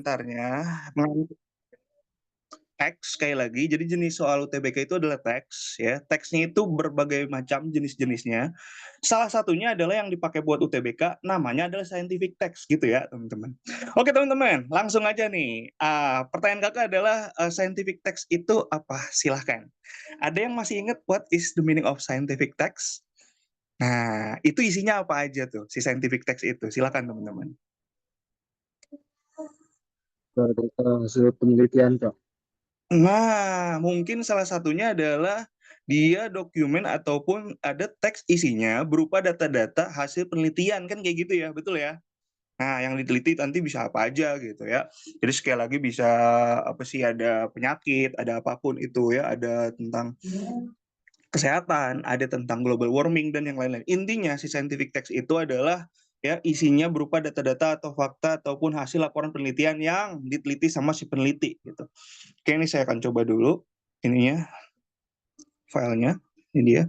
Komentarnya teks sekali lagi, jadi jenis soal UTBK itu adalah teks ya. Teksnya itu berbagai macam jenis-jenisnya. Salah satunya adalah yang dipakai buat UTBK namanya adalah scientific text gitu ya, teman-teman. Oke, teman-teman, langsung aja nih. Pertanyaan Kakak adalah scientific text itu apa? Silahkan. Ada yang masih ingat what is the meaning of scientific text? Nah, itu isinya apa aja tuh si scientific text itu? Silakan, teman-teman. Hasil penelitian, Kak. Nah, mungkin salah satunya adalah dia dokumen ataupun ada teks isinya berupa data-data hasil penelitian kan kayak gitu ya, betul ya? Nah, yang diteliti nanti bisa apa aja gitu ya. Jadi sekali lagi bisa apa sih ada penyakit, ada apapun itu ya, ada tentang kesehatan, ada tentang global warming dan yang lain-lain. Intinya si scientific text itu adalah ya isinya berupa data-data atau fakta ataupun hasil laporan penelitian yang diteliti sama si peneliti gitu. Oke, ini saya akan coba dulu ininya filenya. Ini dia.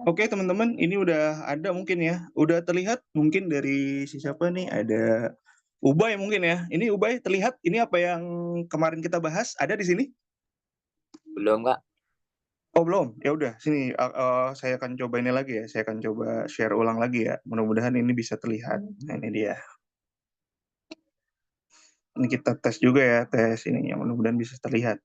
Oke, teman-teman, ini udah ada mungkin ya. Udah terlihat mungkin dari si siapa nih? Ada Ubay mungkin ya. Ini Ubay terlihat ini apa yang kemarin kita bahas ada di sini? Belum, Kak. Oh, belum. Ya udah, sini saya akan coba ini lagi ya. Saya akan coba share ulang lagi ya. Mudah-mudahan ini bisa terlihat. Nah, ini dia. Ini kita tes juga ya, tes ininya. Mudah-mudahan bisa terlihat.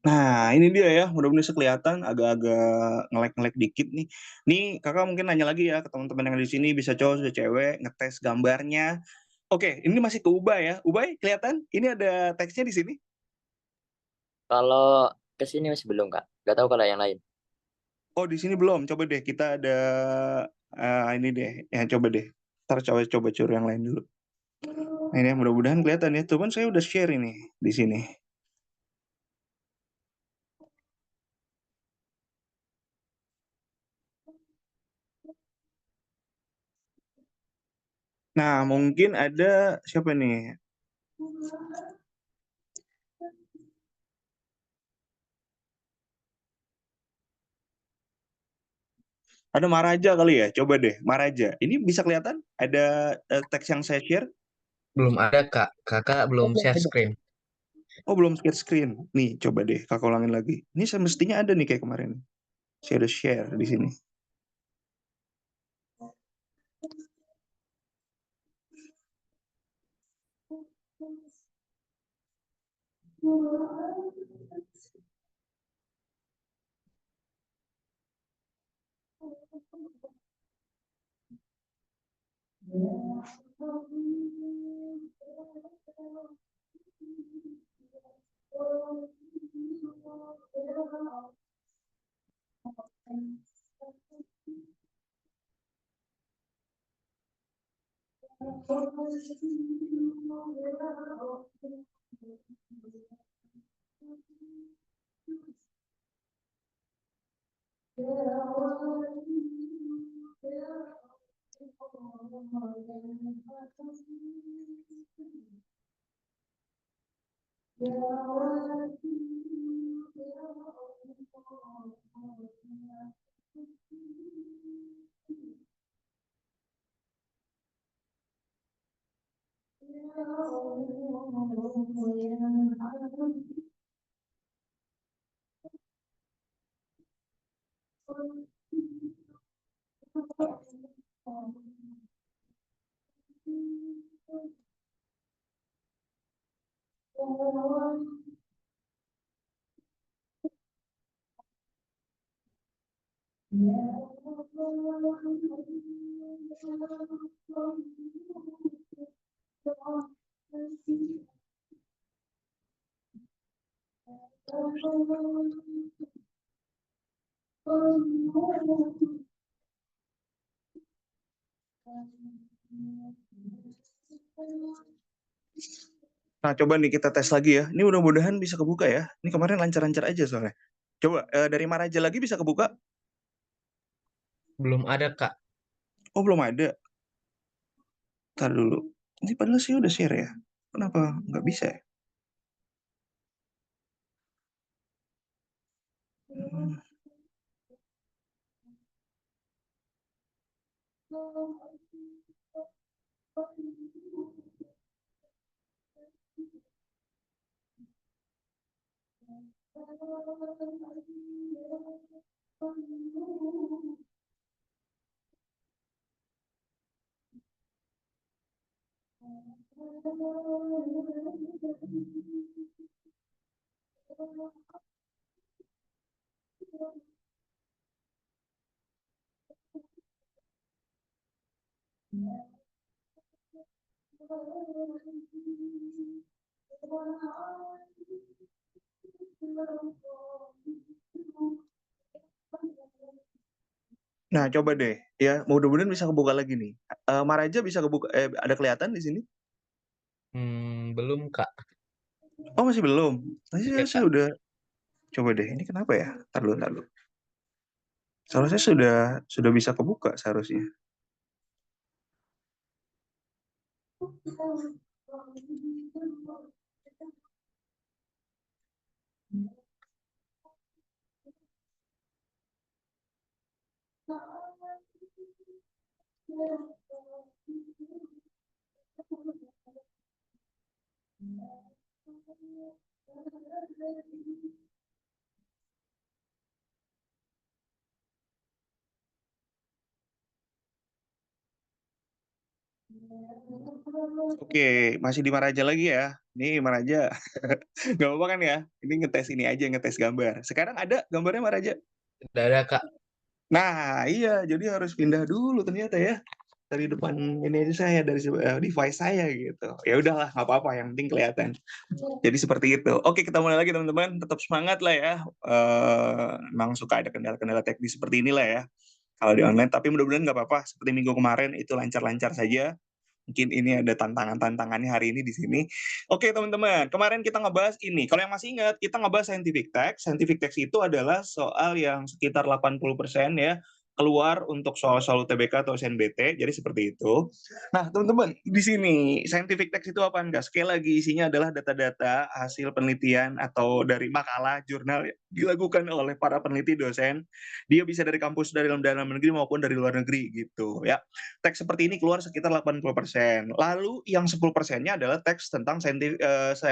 Nah, ini dia ya. Mudah-mudahan bisa kelihatan agak-agak ngelek-ngelek dikit nih. Nih, kakak mungkin nanya lagi ya ke teman-teman yang di sini, bisa cowok, bisa cewek, ngetes gambarnya. Oke, ini masih ke Ubay ya. Ubay, kelihatan? Ini ada teksnya di sini. Kalau ke sini masih belum, Kak. Nggak tahu kalau yang lain. Oh, di sini belum. Coba deh, kita ada ini deh. Ya, coba deh. Ntar coba curi yang lain dulu. Nah, ini mudah-mudahan kelihatan ya. Tuh kan saya udah share ini di sini. Nah, mungkin ada siapa nih? Ada Maraja kali ya? Coba deh, Maraja. Ini bisa kelihatan? Ada teks yang saya share? Belum ada, Kak. Kakak belum Oke, share coba. screen. Oh, belum share screen. Nih, coba deh, kakak ulangin lagi. Ini semestinya ada nih kayak kemarin. Saya udah share di sini. Nah, coba nih kita tes lagi ya. Ini mudah-mudahan bisa kebuka ya. Ini kemarin lancar-lancar aja soalnya. Coba dari Maraja lagi bisa kebuka? Belum ada, Kak. Oh, belum ada. Ntar dulu. Ini padahal sih udah share ya. Kenapa nggak bisa ya? Hmm. Nah, coba deh ya. Mudah-mudahan bisa kebuka lagi nih. Maraja bisa kebuka, ada kelihatan di sini? Belum, Kak. Oh, masih belum. Tadi Iya, saya Kak. udah. Coba deh. Ini kenapa ya? Ntar dulu, ntar dulu. Seharusnya sudah bisa kebuka seharusnya. Oke, masih di Maraja lagi ya. Ini Maraja. Gak apa-apa kan ya? Ini ngetes ini aja, ngetes gambar. Sekarang ada gambarnya Maraja? Udah ada, Kak. Nah, iya. Jadi harus pindah dulu ternyata ya. Dari depan ini aja saya, dari device saya gitu. Ya udahlah, nggak apa-apa. Yang penting kelihatan. Jadi seperti itu. Oke, kita mulai lagi teman-teman. Tetap semangat lah ya. Memang suka ada kendala-kendala teknis seperti inilah ya. Kalau di online, tapi mudah-mudahan nggak apa-apa. Seperti minggu kemarin itu lancar-lancar saja. Mungkin ini ada tantangan-tantangannya hari ini di sini. Oke teman-teman, kemarin kita ngebahas ini. Kalau yang masih ingat, kita ngebahas scientific text. Scientific text itu adalah soal yang sekitar 80% ya keluar untuk soal-soal UTBK atau SNBT. Jadi seperti itu. Nah teman-teman, di sini scientific text itu apa enggak? Sekali lagi isinya adalah data-data hasil penelitian atau dari makalah, jurnal dilakukan oleh para peneliti dosen. Dia bisa dari kampus dari dalam negeri maupun dari luar negeri gitu ya. Teks seperti ini keluar sekitar 80%. Lalu yang 10%-nya adalah teks tentang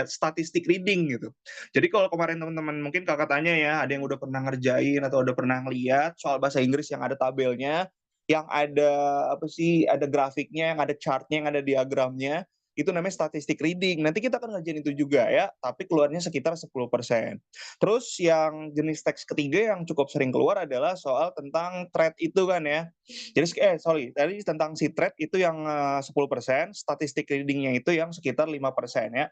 statistik reading gitu. Jadi kalau kemarin teman-teman mungkin kakak tanya ya, ada yang udah pernah ngerjain atau udah pernah ngeliat soal bahasa Inggris yang ada tabelnya, yang ada apa sih, ada grafiknya, yang ada chartnya, yang ada diagramnya, itu namanya statistik reading. Nanti kita akan ngerjain itu juga ya, tapi keluarnya sekitar 10%. Terus yang jenis teks ketiga yang cukup sering keluar adalah soal tentang thread itu kan ya. Jadi tadi tentang si thread itu yang 10%, statistik readingnya itu yang sekitar 5% ya.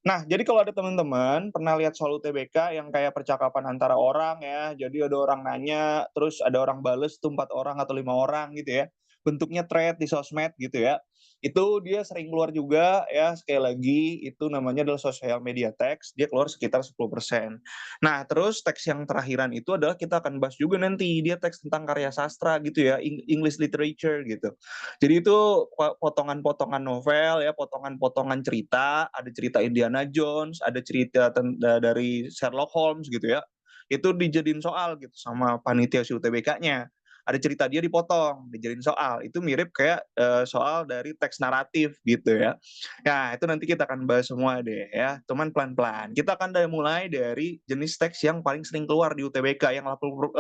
Nah, jadi kalau ada teman-teman pernah lihat soal UTBK yang kayak percakapan antara orang ya, jadi ada orang nanya, terus ada orang bales tuh 4 orang atau 5 orang gitu ya. bentuknya thread di sosmed gitu ya. Itu dia sering keluar juga ya, sekali lagi itu namanya adalah social media text, dia keluar sekitar 10%. Nah, terus teks yang terakhiran itu adalah kita akan bahas juga nanti, dia teks tentang karya sastra gitu ya, English literature gitu. Jadi itu potongan-potongan novel ya, potongan-potongan cerita, ada cerita Indiana Jones, ada cerita dari Sherlock Holmes gitu ya. Itu dijadiin soal gitu sama panitia si UTBK-nya. Ada cerita dia dipotong, dijadiin soal. Itu mirip kayak soal dari teks naratif gitu ya. Nah, itu nanti kita akan bahas semua deh ya. Cuman pelan-pelan. Kita akan mulai dari jenis teks yang paling sering keluar di UTBK yang 80%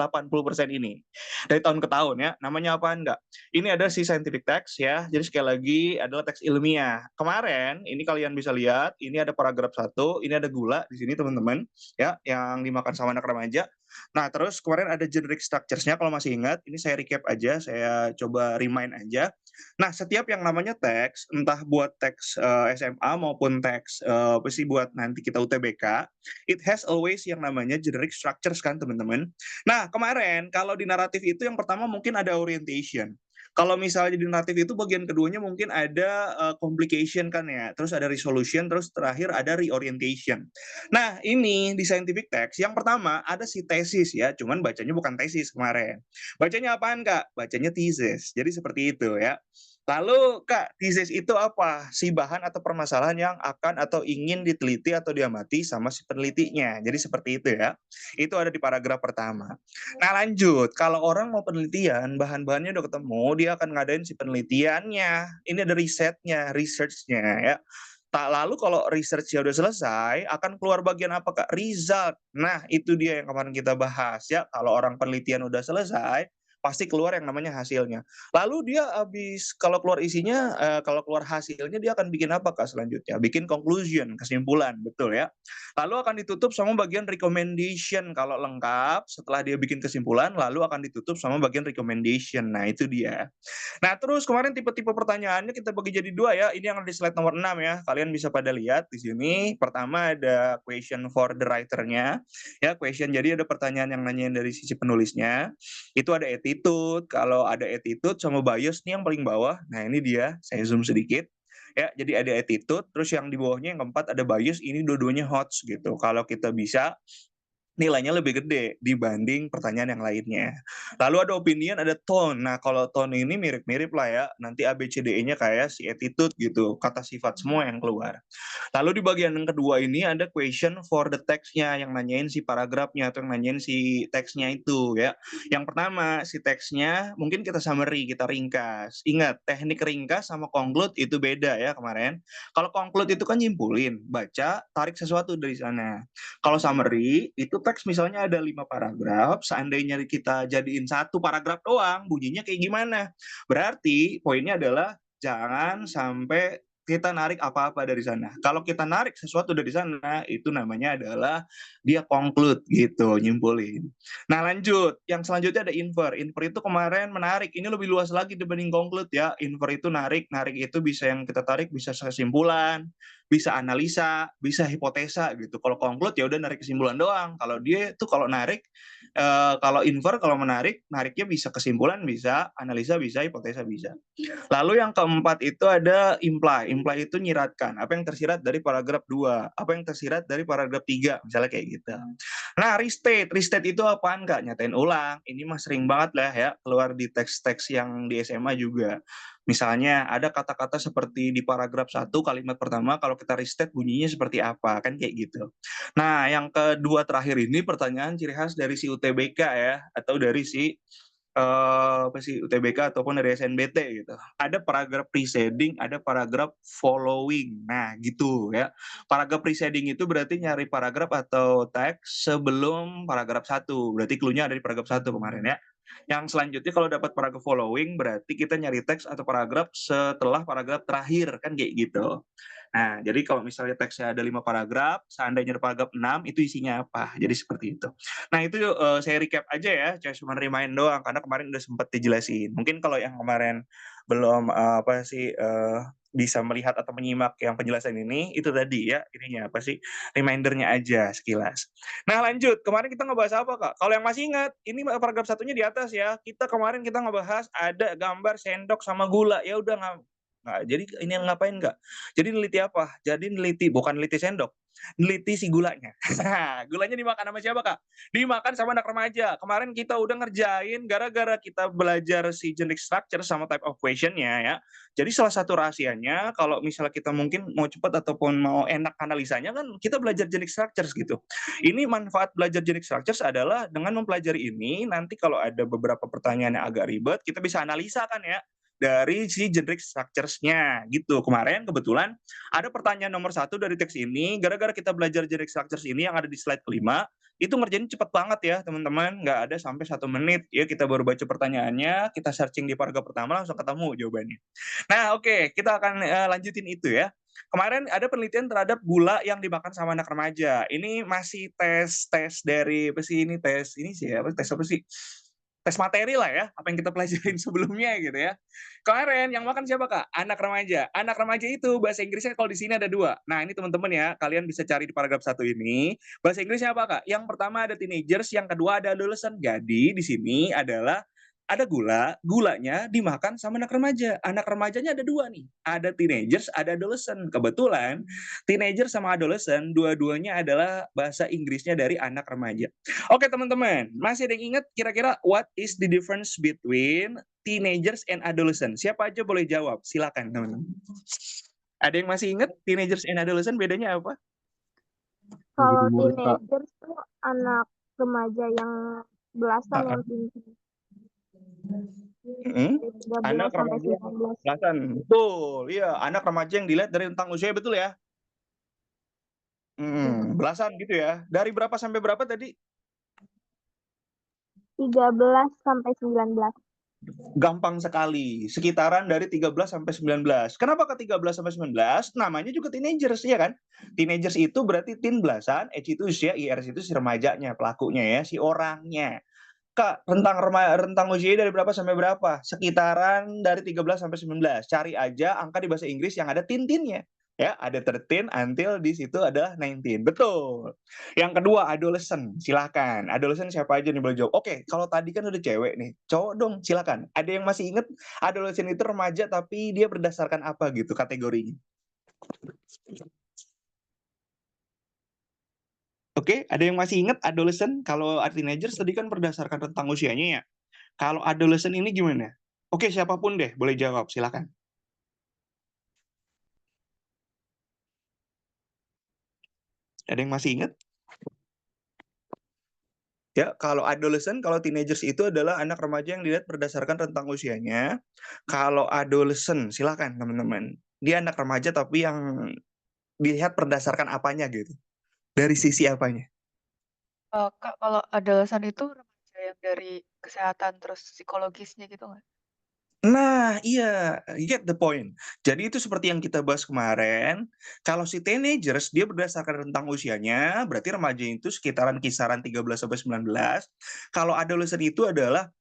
ini. Dari tahun ke tahun ya. Namanya apaan enggak? Ini ada si scientific text ya. Jadi sekali lagi adalah teks ilmiah. Kemarin ini kalian bisa lihat, ini ada paragraf 1, ini ada gula di sini teman-teman ya yang dimakan sama anak remaja. Nah, terus kemarin ada generic structures-nya kalau masih ingat. Ini saya recap aja, saya coba remind aja. Nah, setiap yang namanya teks, entah buat teks SMA maupun teks apa sih buat nanti kita UTBK, it has always yang namanya generic structures kan teman-teman. Nah, kemarin kalau di naratif itu yang pertama mungkin ada orientation. Kalau misalnya di naratif itu bagian keduanya mungkin ada complication kan ya, terus ada resolution, terus terakhir ada reorientation. Nah, ini di scientific text yang pertama ada si tesis ya, cuman bacanya bukan tesis kemarin. Bacanya apaan, Kak? Bacanya thesis. Jadi seperti itu ya. Lalu, Kak, thesis itu apa? Si bahan atau permasalahan yang akan atau ingin diteliti atau diamati sama si penelitinya. Jadi seperti itu ya. Itu ada di paragraf pertama. Nah, lanjut. Kalau orang mau penelitian, bahan-bahannya udah ketemu, dia akan ngadain si penelitiannya. Ini ada risetnya, research-nya ya. Tak lalu kalau research-nya udah selesai, akan keluar bagian apa, Kak? Result. Nah, itu dia yang kemarin kita bahas ya. Kalau orang penelitian udah selesai, pasti keluar yang namanya hasilnya. Lalu dia kalau keluar isinya, kalau keluar hasilnya dia akan bikin apa, Kak, selanjutnya? Bikin conclusion, kesimpulan, betul ya. Lalu akan ditutup sama bagian recommendation kalau lengkap. Setelah dia bikin kesimpulan, lalu akan ditutup sama bagian recommendation. Nah, itu dia. Nah, terus kemarin tipe-tipe pertanyaannya kita bagi jadi 2 ya. Ini yang ada di slide nomor 6 ya. Kalian bisa pada lihat di sini. Pertama ada question for the writer-nya. Ya, question. Jadi ada pertanyaan yang nanyain dari sisi penulisnya. Itu ada attitude. Kalau ada attitude sama bias nih yang paling bawah. Nah, ini dia. Saya zoom sedikit. Ya, jadi ada attitude, terus yang di bawahnya yang keempat ada bias, ini dua-duanya HOTS gitu. Kalau kita bisa nilainya lebih gede dibanding pertanyaan yang lainnya. Lalu ada opinion, ada tone. Nah, kalau tone ini mirip-mirip lah ya. Nanti ABCDE-nya kayak si attitude gitu, kata sifat semua yang keluar. Lalu di bagian yang kedua ini ada question for the text-nya, yang nanyain si paragrafnya atau yang nanyain si teksnya itu ya. Yang pertama, si teksnya mungkin kita summary, kita ringkas. Ingat, teknik ringkas sama conclude itu beda ya kemarin. Kalau conclude itu kan nyimpulin, baca, tarik sesuatu dari sana. Kalau summary, itu teks misalnya ada 5 paragraf, seandainya kita jadiin 1 paragraf doang, bunyinya kayak gimana? Berarti poinnya adalah jangan sampai kita narik apa-apa dari sana. Kalau kita narik sesuatu dari sana, itu namanya adalah dia conclude gitu, nyimpulin. Nah, lanjut. Yang selanjutnya ada infer. Infer itu kemarin menarik. Ini lebih luas lagi dibanding conclude ya. Infer itu narik. Narik itu bisa yang kita tarik bisa kesimpulan, bisa analisa, bisa hipotesa gitu. Kalau conclude ya udah narik kesimpulan doang. Kalau dia itu kalau narik, kalau infer, kalau menarik, nariknya bisa kesimpulan, bisa analisa, bisa hipotesa, bisa. Lalu yang keempat itu ada imply. Imply itu nyiratkan. Apa yang tersirat dari paragraf 2, apa yang tersirat dari paragraf 3, misalnya kayak gitu. Nah, restate. Restate itu apaan, Kak? Nyatain ulang. Ini mah sering banget lah ya, keluar di teks-teks yang di SMA juga. Misalnya ada kata-kata seperti di paragraf 1 kalimat pertama, kalau kita restate bunyinya seperti apa, kan kayak gitu. Nah, yang kedua terakhir ini pertanyaan ciri khas dari si UTBK ya, atau dari si UTBK ataupun dari SNBT gitu. Ada paragraf preceding, ada paragraf following. Nah, gitu ya. Paragraf preceding itu berarti nyari paragraf atau teks sebelum paragraf 1. Berarti clue-nya ada di paragraf 1 kemarin ya. Yang selanjutnya kalau dapat paragraf following berarti kita nyari teks atau paragraf setelah paragraf terakhir kan kayak gitu. Nah, jadi kalau misalnya teksnya ada 5 paragraf, seandainya ada paragraf 6, itu isinya apa. Jadi seperti itu. Nah, itu saya recap aja ya, cuma remind doang karena kemarin udah sempat dijelasin. Mungkin kalau yang kemarin belum bisa melihat atau menyimak yang penjelasan ini, itu tadi ya, ininya apa sih? Reminder-nya aja sekilas. Nah, lanjut. Kemarin kita ngebahas apa, Kak? Kalau yang masih ingat, ini paragraf satunya di atas ya. Kemarin kita ngebahas ada gambar sendok sama gula. Ya udah jadi ini yang ngapain nggak? Jadi neliti apa? Jadi bukan neliti sendok, neliti si gulanya. Gulanya dimakan sama siapa, Kak? Dimakan sama anak remaja. Kemarin kita udah ngerjain gara-gara kita belajar si generic structure sama type of question-nya ya. Jadi salah satu rahasianya kalau misalnya kita mungkin mau cepat ataupun mau enak analisanya kan kita belajar generic structures gitu. Ini manfaat belajar generic structures adalah dengan mempelajari ini nanti kalau ada beberapa pertanyaan yang agak ribet kita bisa analisa kan ya dari si generic structures-nya gitu. Kemarin kebetulan ada pertanyaan nomor 1 dari teks ini, gara-gara kita belajar generic structures ini yang ada di slide kelima, itu ngerjain cepet banget ya teman-teman, nggak ada sampai 1 menit ya, kita baru baca pertanyaannya, kita searching di paragraf pertama langsung ketemu jawabannya. Nah oke, kita akan lanjutin itu ya. Kemarin ada penelitian terhadap gula yang dimakan sama anak remaja. Ini masih tes dari apa sih ini tes ini sih ya, tes apa sih? Tes materi lah ya, apa yang kita pelajarin sebelumnya gitu ya. Kemarin yang makan siapa, Kak? Anak remaja. Anak remaja itu bahasa Inggrisnya kalau di sini ada 2. Nah, ini teman-teman ya, kalian bisa cari di paragraf 1 ini. Bahasa Inggrisnya apa, Kak? Yang pertama ada teenagers, yang kedua ada adolescent. Jadi di sini adalah ada gulanya dimakan sama anak remaja. Anak remajanya ada 2 nih. Ada teenagers, ada adolescent. Kebetulan teenager sama adolescent dua-duanya adalah bahasa Inggrisnya dari anak remaja. Oke teman-teman, masih ada yang ingat kira-kira what is the difference between teenagers and adolescent? Siapa aja boleh jawab, silakan teman-teman. Ada yang masih ingat teenagers and adolescent bedanya apa? Kalau Umur, Kak. teenagers tuh anak remaja yang belasan yang tinggi. Dari 13 Anak sampai remaja 19. belasan, betul. Iya, anak remaja yang dilihat dari rentang usia betul ya? Belasan gitu ya. Dari berapa sampai berapa tadi? 13 sampai 19. Gampang sekali, sekitaran dari 13 sampai 19. Kenapa ke 13 sampai 19? Namanya juga teenagers, ya kan? Teenagers itu berarti teen belasan, age itu usia, IRS itu si remajanya, pelakunya ya, si orangnya. Kak, rentang usia dari berapa sampai berapa? Sekitaran dari 13 sampai 19. Cari aja angka di bahasa Inggris yang ada teen-teennya. Ya, ada 13 until di situ adalah 19. Betul. Yang kedua, adolescent. Silakan. Adolescent siapa aja nih boleh jawab? Oke, kalau tadi kan udah cewek nih. Cowok dong, silakan. Ada yang masih inget adolescent itu remaja tapi dia berdasarkan apa gitu kategorinya? Oke, ada yang masih ingat adolescent? Kalau teenagers tadi kan berdasarkan rentang usianya ya. Kalau adolescent ini gimana? Oke, siapapun deh boleh jawab, silakan. Ada yang masih ingat? Ya, kalau adolescent, kalau teenagers itu adalah anak remaja yang dilihat berdasarkan rentang usianya. Kalau adolescent, silakan teman-teman. Dia anak remaja tapi yang dilihat berdasarkan apanya gitu. Dari sisi apanya? Kak, kalau adolescent itu remaja yang dari kesehatan terus psikologisnya gitu nggak? Nah, iya, get the point. Jadi itu seperti yang kita bahas kemarin, kalau si teenagers dia berdasarkan rentang usianya, berarti remaja itu sekitaran kisaran 13 sampai 19. Kalau adolescent itu adalah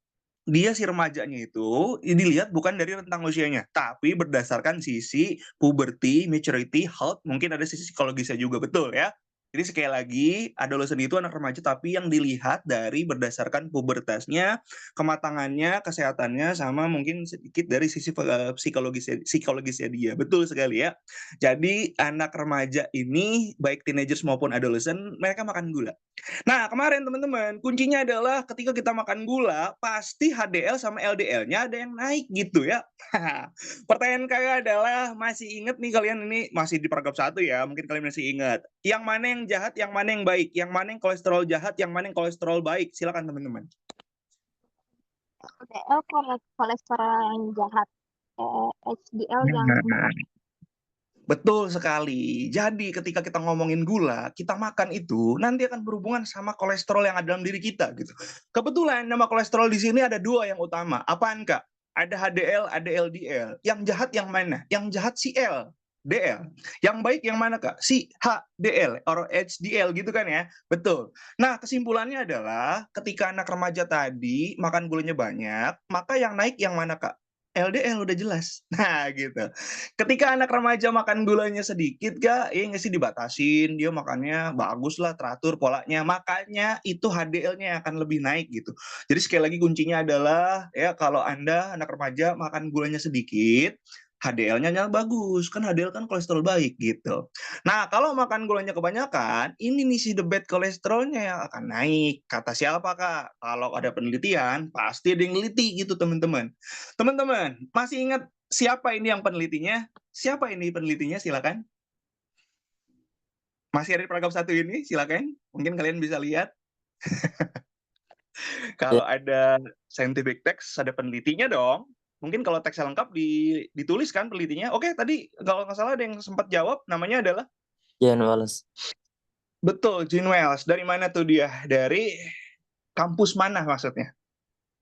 dia si remajanya itu dilihat bukan dari rentang usianya, tapi berdasarkan sisi puberty, maturity, health, mungkin ada sisi psikologisnya juga, betul ya. Jadi sekali lagi, adolescent itu anak remaja tapi yang dilihat dari berdasarkan pubertasnya, kematangannya, kesehatannya, sama mungkin sedikit dari sisi psikologisnya dia. Betul sekali ya. Jadi anak remaja ini, baik teenagers maupun adolescent, mereka makan gula. Nah, kemarin teman-teman, kuncinya adalah ketika kita makan gula, pasti HDL sama LDL-nya ada yang naik gitu ya. Pertanyaan kalian adalah, masih ingat nih kalian ini masih di paragraf 1 ya, mungkin kalian masih ingat. Yang mana yang jahat, yang mana yang baik, yang mana yang kolesterol jahat, yang mana yang kolesterol baik. Silakan teman-teman. LDL kolesterol yang jahat. HDL yang baik. Betul sekali. Jadi ketika kita ngomongin gula, kita makan itu nanti akan berhubungan sama kolesterol yang ada dalam diri kita gitu. Kebetulan nama kolesterol di sini ada 2 yang utama. Apaan, Kak? Ada HDL, ada LDL. Yang jahat yang mana? Yang jahat si L. HDL. Yang baik yang mana, Kak? Si HDL or HDL gitu kan ya? Betul. Nah, kesimpulannya adalah ketika anak remaja tadi makan gulanya banyak, maka yang naik yang mana, Kak? LDL udah jelas. Nah, gitu. Ketika anak remaja makan gulanya sedikit, Kak, ya nggak sih dibatasin, dia makannya bagus lah, teratur polanya, makanya itu HDL-nya akan lebih naik gitu. Jadi sekali lagi kuncinya adalah ya kalau Anda anak remaja makan gulanya sedikit, HDL-nya bagus, kan HDL kan kolesterol baik gitu. Nah, kalau makan gulanya kebanyakan, ini nih si the bad kolesterolnya yang akan naik. Kata siapa, Kak? Kalau ada penelitian, pasti ada yang neliti gitu, teman-teman. Teman-teman, masih ingat siapa ini yang penelitinya? Siapa ini penelitinya? Silakan. Masih ada di paragraf 1 ini, silakan. Mungkin kalian bisa lihat. Kalau ada scientific text, ada penelitinya dong. Mungkin kalau teksnya lengkap ditulis kan penelitinya. Oke, tadi kalau nggak salah ada yang sempat jawab, namanya adalah? Jan Wallace. Betul, Gene Wells. Dari mana tuh dia? Dari kampus mana maksudnya?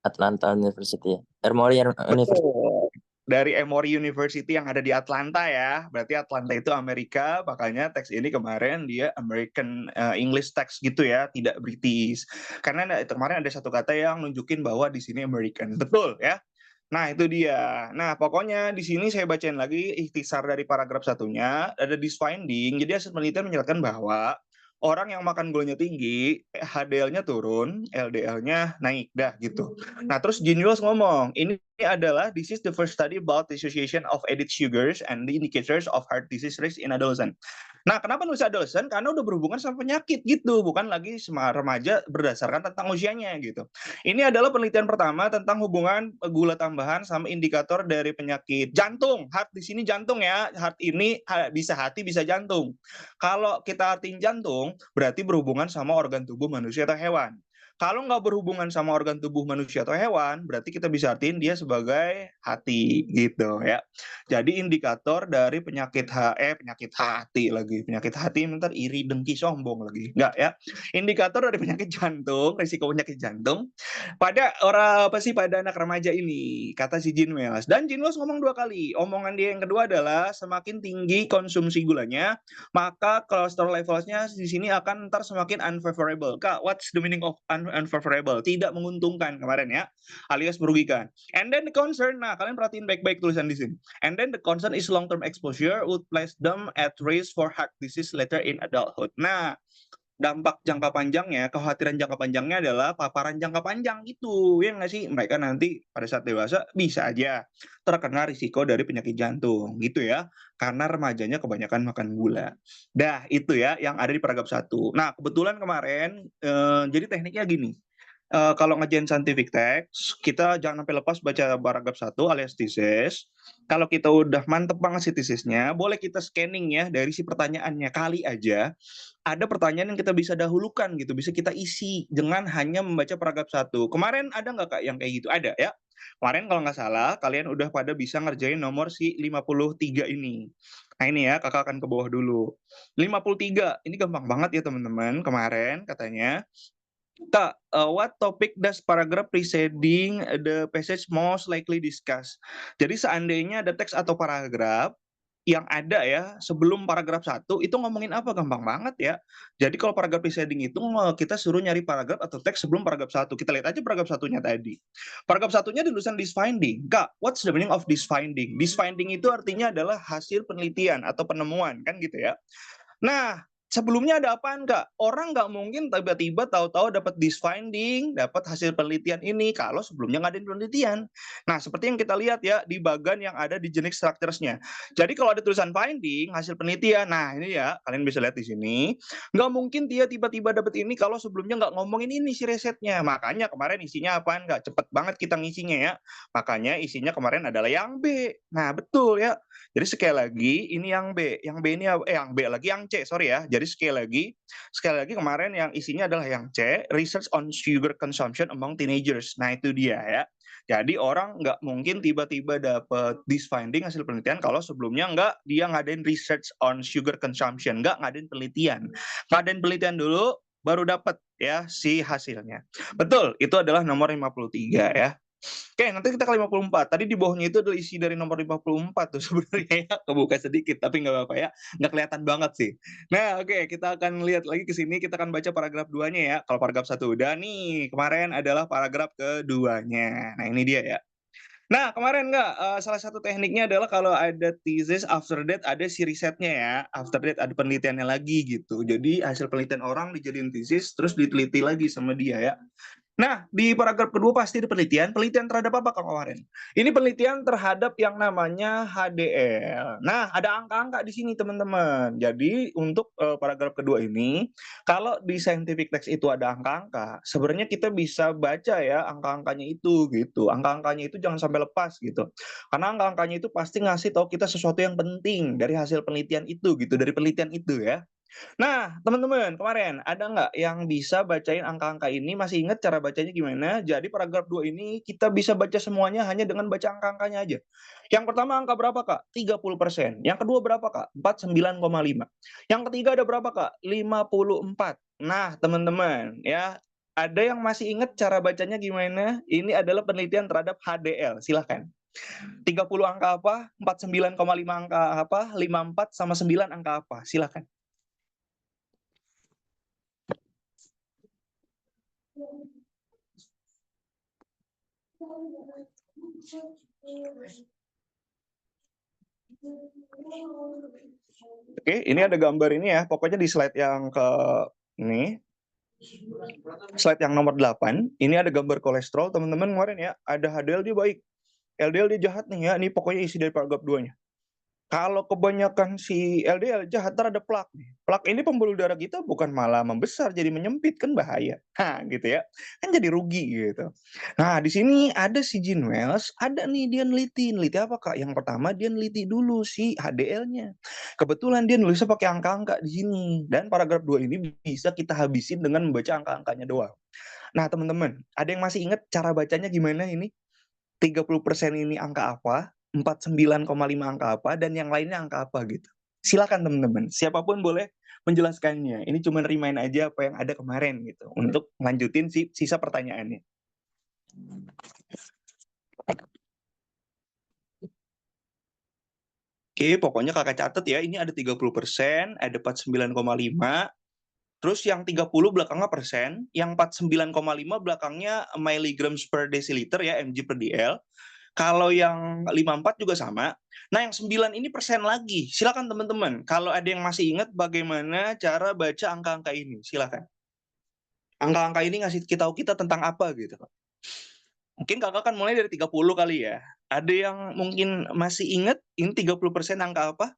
Atlanta University. Emory University. Betul. Dari Emory University yang ada di Atlanta ya. Berarti Atlanta itu Amerika, makanya teks ini kemarin dia American English text gitu ya, tidak British. Karena kemarin ada satu kata yang nunjukin bahwa di sini American. Betul ya. Nah, itu dia. Nah, pokoknya di sini saya bacain lagi ikhtisar dari paragraf satunya. Ada this finding. Jadi hasil penelitian menjelaskan bahwa orang yang makan gulanya tinggi, HDL-nya turun, LDL-nya naik dah gitu. Nah, terus Gene Wells ngomong, ini adalah this is the first study about the association of added sugars and the indicators of heart disease risk in adolescent. Nah, kenapa nulis adolescent? Karena udah berhubungan sama penyakit gitu, bukan lagi sama remaja berdasarkan tentang usianya gitu. Ini adalah penelitian pertama tentang hubungan gula tambahan sama indikator dari penyakit jantung. Heart di sini jantung ya. Heart ini bisa hati, bisa jantung. Kalau kita artiin jantung, berarti berhubungan sama organ tubuh manusia atau hewan. Kalau nggak berhubungan sama organ tubuh manusia atau hewan, berarti kita bisa artiin dia sebagai hati gitu ya. Jadi indikator dari penyakit hati lagi. Penyakit hati bentar iri, dengki, sombong lagi. Enggak ya. Indikator dari penyakit jantung, risiko penyakit jantung pada pada anak remaja ini, kata si Gene Wells. Dan Gene Wells ngomong 2 kali. Omongan dia yang kedua adalah semakin tinggi konsumsi gulanya, maka cholesterol levelsnya di sini akan ntar semakin unfavorable. Kak, what's the meaning of unfavorable? Tidak menguntungkan kemarin ya, alias merugikan. And then the concern, nah kalian perhatiin baik-baik tulisan di sini. And then the concern is long-term exposure would place them at risk for heart disease later in adulthood. Nah, dampak jangka panjangnya, kekhawatiran jangka panjangnya adalah paparan jangka panjang itu, ya nggak sih? Mereka nanti pada saat dewasa bisa aja terkena risiko dari penyakit jantung, gitu ya. Karena remajanya kebanyakan makan gula. Dah, itu ya yang ada di paragraf 1. Nah, kebetulan kemarin, jadi tekniknya gini. Kalau ngerjain scientific text, kita jangan sampai lepas baca paragraf 1 alias thesis. Kalau kita udah mantep banget si tesisnya, boleh kita scanning ya dari si pertanyaannya. Kali aja ada pertanyaan yang kita bisa dahulukan gitu, bisa kita isi dengan hanya membaca paragraf 1. Kemarin ada nggak Kak yang kayak gitu? Ada ya. Kemarin kalau nggak salah, kalian udah pada bisa ngerjain nomor si 53 ini. Nah ini ya, kakak akan ke bawah dulu. 53, ini gampang banget ya teman-teman. Kemarin katanya, Kak, what topic does paragraph preceding the passage most likely discuss? Jadi seandainya ada teks atau paragraf yang ada ya sebelum paragraf 1 itu ngomongin apa? Gampang banget ya. Jadi kalau paragraf preceding itu kita suruh nyari paragraf atau teks sebelum paragraf 1. Kita lihat aja paragraf 1-nya tadi. Paragraf 1-nya tulisan this finding. Kak, what's the meaning of this finding? This finding itu artinya adalah hasil penelitian atau penemuan kan gitu ya. Nah, sebelumnya ada apaan, Kak? Orang nggak mungkin tiba-tiba tahu-tahu dapat this finding, dapat hasil penelitian ini, kalau sebelumnya nggak ada penelitian. Nah, seperti yang kita lihat ya, di bagan yang ada di genetic structures-nya. Jadi kalau ada tulisan finding, hasil penelitian, nah ini ya, kalian bisa lihat di sini, nggak mungkin dia tiba-tiba dapat ini kalau sebelumnya nggak ngomongin ini si risetnya. Makanya kemarin isinya apaan, Kak? Cepet banget kita ngisinya ya. Makanya isinya kemarin adalah yang B. Nah, betul ya. Jadi sekali lagi, ini yang B. Yang B ini yang B lagi, yang C, sorry ya. Jadi sekali lagi kemarin yang isinya adalah yang C, research on sugar consumption among teenagers. Nah itu dia ya. Jadi orang nggak mungkin tiba-tiba dapat this finding hasil penelitian kalau sebelumnya dia ngadain research on sugar consumption, nggak ngadain penelitian. Ngadain penelitian dulu, baru dapat ya si hasilnya. Betul, itu adalah nomor 53 ya. Oke, nanti kita ke 54. Tadi di bawahnya itu adalah isi dari nomor 54 tuh sebenarnya ya. Kebuka sedikit, tapi nggak apa-apa ya. Nggak kelihatan banget sih. Nah, oke, kita akan lihat lagi ke sini. Kita akan baca paragraf 2-nya ya. Kalau paragraf 1 udah nih, kemarin adalah paragraf keduanya. Nah, ini dia ya. Nah, kemarin salah satu tekniknya adalah kalau ada thesis, after that ada si risetnya ya. After that ada penelitiannya lagi gitu. Jadi hasil penelitian orang dijadiin thesis, terus diteliti lagi sama dia ya. Nah, di paragraf kedua pasti ada penelitian. Penelitian terhadap apa, Kang Kemarin? Ini penelitian terhadap yang namanya HDL. Nah, ada angka-angka di sini, teman-teman. Jadi, untuk paragraf kedua ini, kalau di scientific text itu ada angka-angka, sebenarnya kita bisa baca ya angka-angkanya itu, gitu. Angka-angkanya itu jangan sampai lepas, gitu. Karena angka-angkanya itu pasti ngasih tahu kita sesuatu yang penting dari hasil penelitian itu, gitu. Dari penelitian itu ya. Nah, teman-teman, kemarin ada nggak yang bisa bacain angka-angka ini? Masih ingat cara bacanya gimana? Jadi paragraf 2 ini kita bisa baca semuanya hanya dengan baca angka-angkanya aja. Yang pertama angka berapa, Kak? 30%. Yang kedua berapa, Kak? 49,5. Yang ketiga ada berapa, Kak? 54. Nah, teman-teman, ya, ada yang masih ingat cara bacanya gimana? Ini adalah penelitian terhadap HDL. Silahkan. 30 angka apa? 49,5 angka apa? 54 sama 9 angka apa? Silahkan. Oke, ini ada gambar ini ya. Pokoknya di slide yang ke ini, slide yang nomor 8, ini ada gambar kolesterol, teman-teman kemarin ya. Ada HDL dia baik, LDL dia jahat nih ya. Ini pokoknya isi dari paragraf 2-nya. Kalau kebanyakan si LDL jahat, ntar ada plak nih. Plak ini pembuluh darah kita bukan malah membesar jadi menyempit, kan bahaya. Nah, gitu ya. Kan jadi rugi gitu. Nah, di sini ada si Gene Wells, ada nih dia neliti. Neliti apa, Kak? Yang pertama dia neliti dulu si HDL-nya. Kebetulan dia nulisnya pakai angka-angka di sini. Dan paragraf 2 ini bisa kita habisin dengan membaca angka-angkanya doang. Nah, teman-teman, ada yang masih ingat cara bacanya gimana ini? 30% ini angka apa? 49,5 angka apa, dan yang lainnya angka apa gitu. Silakan teman-teman, siapapun boleh menjelaskannya. Ini cuma remind aja apa yang ada kemarin gitu, untuk lanjutin sisa pertanyaannya. Oke, pokoknya kakak catat ya, ini ada 30%, ada 49,5, terus yang 30 belakangnya persen, yang 49,5 belakangnya milligrams per deciliter ya, mg per dl. Kalau yang 54 juga sama. Nah, yang 9 ini persen lagi. Silakan teman-teman. Kalau ada yang masih ingat bagaimana cara baca angka-angka ini, silakan. Angka-angka ini ngasih tahu kita tentang apa gitu. Mungkin kakak kan mulai dari 30 kali ya. Ada yang mungkin masih ingat ini 30% angka apa?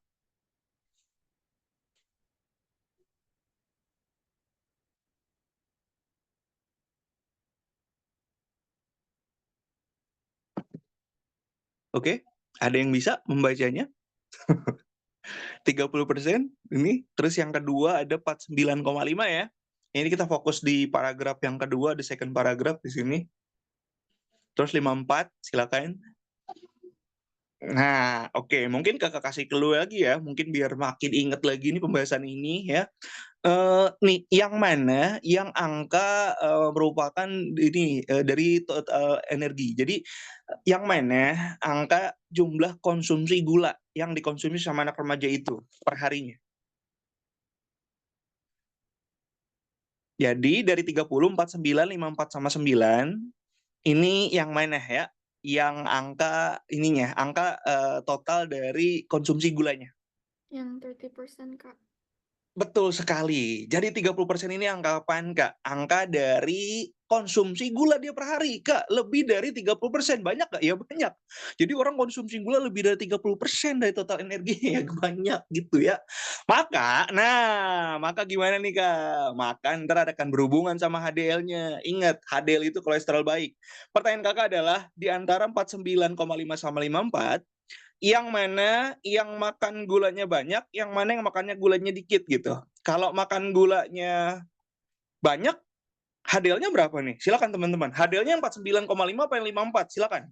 Oke, ada yang bisa membacanya? 30% ini. Terus yang kedua ada 49,5 ya. Ini kita fokus di paragraf yang kedua, di second paragraph di sini. Terus 54, silakan. Nah, oke, mungkin kakak kasih clue lagi ya, mungkin biar makin inget lagi nih pembahasan ini ya. Nih, yang mana yang angka merupakan ini dari energi. Jadi, yang mana angka jumlah konsumsi gula yang dikonsumsi sama anak remaja itu per harinya. Jadi dari 30, 49, 54 sama 9, ini yang mana ya? Yang angka ininya, angka total dari konsumsi gulanya. Yang 30%, Kak. Betul sekali. Jadi 30% ini angka apaan, Kak? Angka dari konsumsi gula dia per hari, Kak. Lebih dari 30%. Banyak nggak? Ya banyak. Jadi orang konsumsi gula lebih dari 30% dari total energinya. Ya banyak gitu ya. Maka gimana nih, Kak? Maka ntar akan berhubungan sama HDL-nya. Ingat, HDL itu kolesterol baik. Pertanyaan Kakak adalah, di antara 49,5 sama 54, yang mana yang makan gulanya banyak, yang mana yang makannya gulanya dikit gitu. Kalau makan gulanya banyak, HDL-nya berapa nih? Silakan teman-teman. HDL-nya 49,5 apa yang 54? Silakan.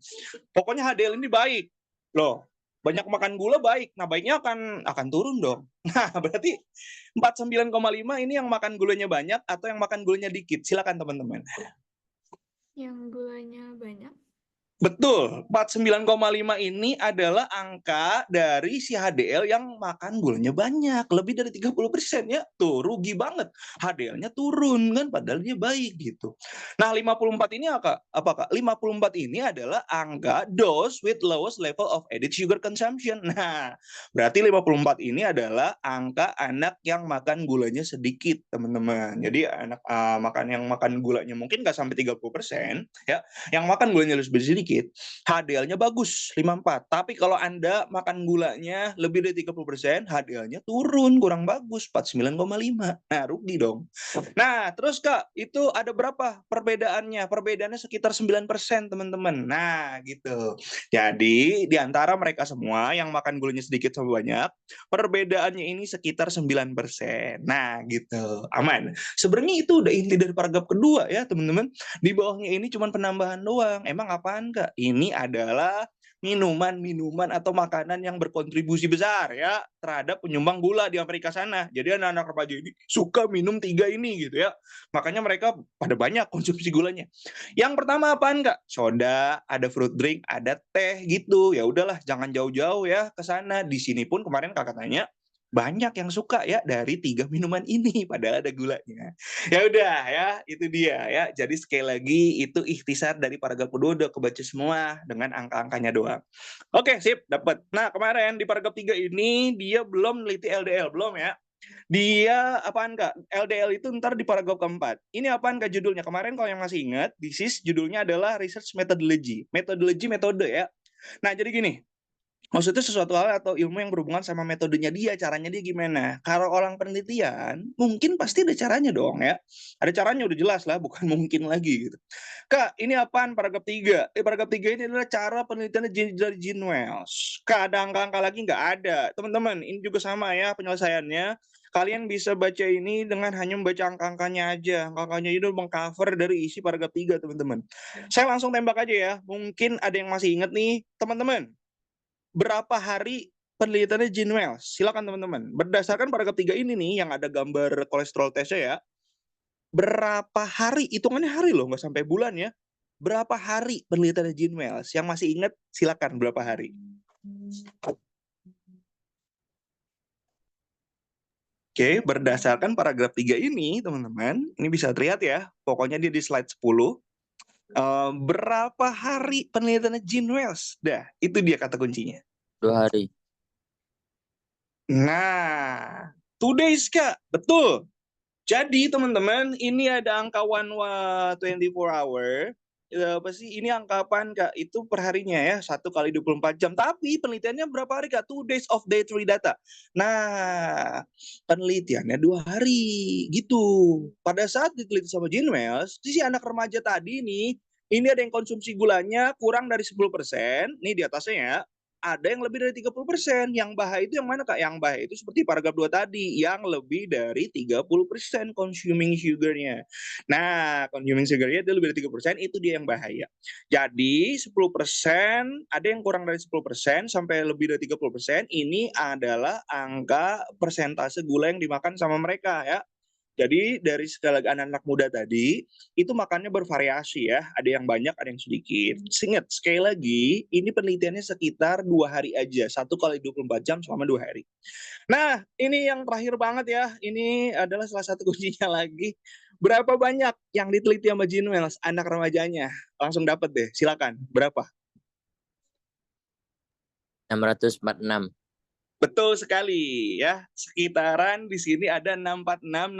Pokoknya HDL ini baik. Loh, banyak makan gula baik. Nah, baiknya akan turun dong. Nah, berarti 49,5 ini yang makan gulanya banyak atau yang makan gulanya dikit? Silakan teman-teman. Yang gulanya banyak. Betul, 49,5 ini adalah angka dari si HDL yang makan gulanya banyak, lebih dari 30% ya. Tuh, rugi banget. HDL-nya turun kan, padahal dia baik gitu. Nah, 54 ini apa, Kak? 54 ini adalah angka those with lowest level of added sugar consumption. Nah, berarti 54 ini adalah angka anak yang makan gulanya sedikit, teman-teman. Jadi anak yang makan gulanya mungkin nggak sampai 30%, ya. Yang makan gulanya lebih sedikit, HDL-nya bagus 54. Tapi kalau Anda makan gulanya lebih dari 30%, HDL-nya turun, kurang bagus 49,5. Nah, rugi dong. Nah, terus Kak, itu ada berapa perbedaannya? Perbedaannya sekitar 9%, teman-teman. Nah, gitu. Jadi, di antara mereka semua yang makan gulanya sedikit sama banyak, perbedaannya ini sekitar 9%. Nah, gitu. Aman. Sebenarnya itu udah inti dari paragraf kedua ya, teman-teman. Di bawahnya ini cuma penambahan doang. Emang apaan, Kak? Ini adalah minuman-minuman atau makanan yang berkontribusi besar ya terhadap penyumbang gula di Amerika sana. Jadi anak-anak remaja ini suka minum 3 ini gitu ya. Makanya mereka pada banyak konsumsi gulanya. Yang pertama apaan, Kak? Soda, ada fruit drink, ada teh gitu. Ya udahlah, jangan jauh-jauh ya ke sana. Di sini pun kemarin Kakak tanya, banyak yang suka ya dari 3 minuman ini padahal ada gulanya. Ya udah ya, itu dia ya. Jadi sekali lagi itu ikhtisar dari paragraf kedua udah kebaca semua dengan angka-angkanya doang. Oke, sip, dapat. Nah, kemarin di paragraf 3 ini dia belum neliti LDL, belum ya. Dia apaan, Kak? LDL itu ntar di paragraf keempat. Ini apaan, Kak, judulnya? Kemarin kalau yang masih ingat, judulnya adalah research methodology. Metode ya. Nah, jadi gini, maksudnya sesuatu hal atau ilmu yang berhubungan sama metodenya dia, caranya dia gimana. Kalau orang penelitian, mungkin pasti ada caranya dong ya. Ada caranya udah jelas lah, bukan mungkin lagi gitu. Kak, ini apaan paragraf 3? Paragraf 3 ini adalah cara penelitian dari Gene Wells. Kak, ada angka-angka lagi nggak ada? Teman-teman, ini juga sama ya penyelesaiannya. Kalian bisa baca ini dengan hanya membaca angka-angkanya aja. Angka-angkanya itu mengcover dari isi paragraf 3, teman-teman. Saya langsung tembak aja ya. Mungkin ada yang masih ingat nih, teman-teman. Berapa hari penelitiannya Gene Wells? Silakan teman-teman. Berdasarkan paragraf 3 ini nih yang ada gambar kolesterol tesnya ya. Berapa hari? Hitungannya hari loh, nggak sampai bulan ya. Berapa hari penelitiannya Gene Wells? Yang masih ingat silakan berapa hari? Oke, berdasarkan paragraf 3 ini teman-teman, ini bisa terlihat ya. Pokoknya dia di slide 10. Berapa hari penelitiannya Gene Wells? Dah, itu dia kata kuncinya. 2 hari. Nah, 2 days, Kak. Betul. Jadi, teman-teman, ini ada angka 24 hour. Apa sih? Ini angka apaan, Kak? Itu per harinya ya, 1 kali 24 jam. Tapi penelitiannya berapa hari, Kak? 2 days of dietary data. Nah, penelitiannya 2 hari. Gitu. Pada saat diteliti sama Gene Wells, si anak remaja tadi nih, ini ada yang konsumsi gulanya kurang dari 10%. Nih di atasnya ya. Ada yang lebih dari 30%. Yang bahaya itu yang mana, Kak? Yang bahaya itu seperti paragraf 2 tadi, yang lebih dari 30% consuming sugar-nya. Nah, consuming sugar-nya itu lebih dari 30%, itu dia yang bahaya. Jadi, 10%, ada yang kurang dari 10% sampai lebih dari 30%, ini adalah angka persentase gula yang dimakan sama mereka ya. Jadi dari segala anak-anak muda tadi, itu makannya bervariasi ya. Ada yang banyak, ada yang sedikit. Ingat, sekali lagi, ini penelitiannya sekitar 2 hari aja. 1 kali 24 jam selama 2 hari. Nah, ini yang terakhir banget ya. Ini adalah salah satu kuncinya lagi. Berapa banyak yang diteliti sama Gene Wells, anak remajanya? Langsung dapat deh, silakan. Berapa? 646. Betul sekali ya, sekitaran di sini ada 646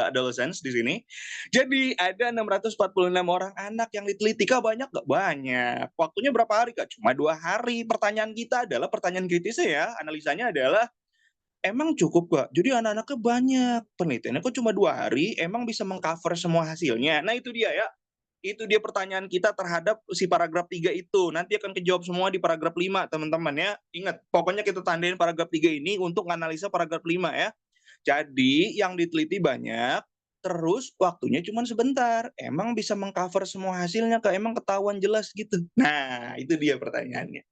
adolescents di sini. Jadi ada 646 orang anak yang diteliti. Kak, banyak nggak? Banyak. Waktunya berapa hari, Kak? Cuma 2 hari. Pertanyaan kita adalah, pertanyaan kritisnya ya, analisanya adalah, emang cukup, Kak? Jadi anak-anaknya banyak. Penelitiannya kok cuma 2 hari, emang bisa mengcover semua hasilnya? Nah itu dia ya. Itu dia pertanyaan kita terhadap si paragraf 3 itu. Nanti akan kejawab semua di paragraf 5, teman-teman ya. Ingat, pokoknya kita tandain paragraf 3 ini untuk analisa paragraf 5 ya. Jadi, yang diteliti banyak, terus waktunya cuma sebentar. Emang bisa mengcover semua hasilnya, Kak? Emang ketahuan jelas gitu? Nah, itu dia pertanyaannya.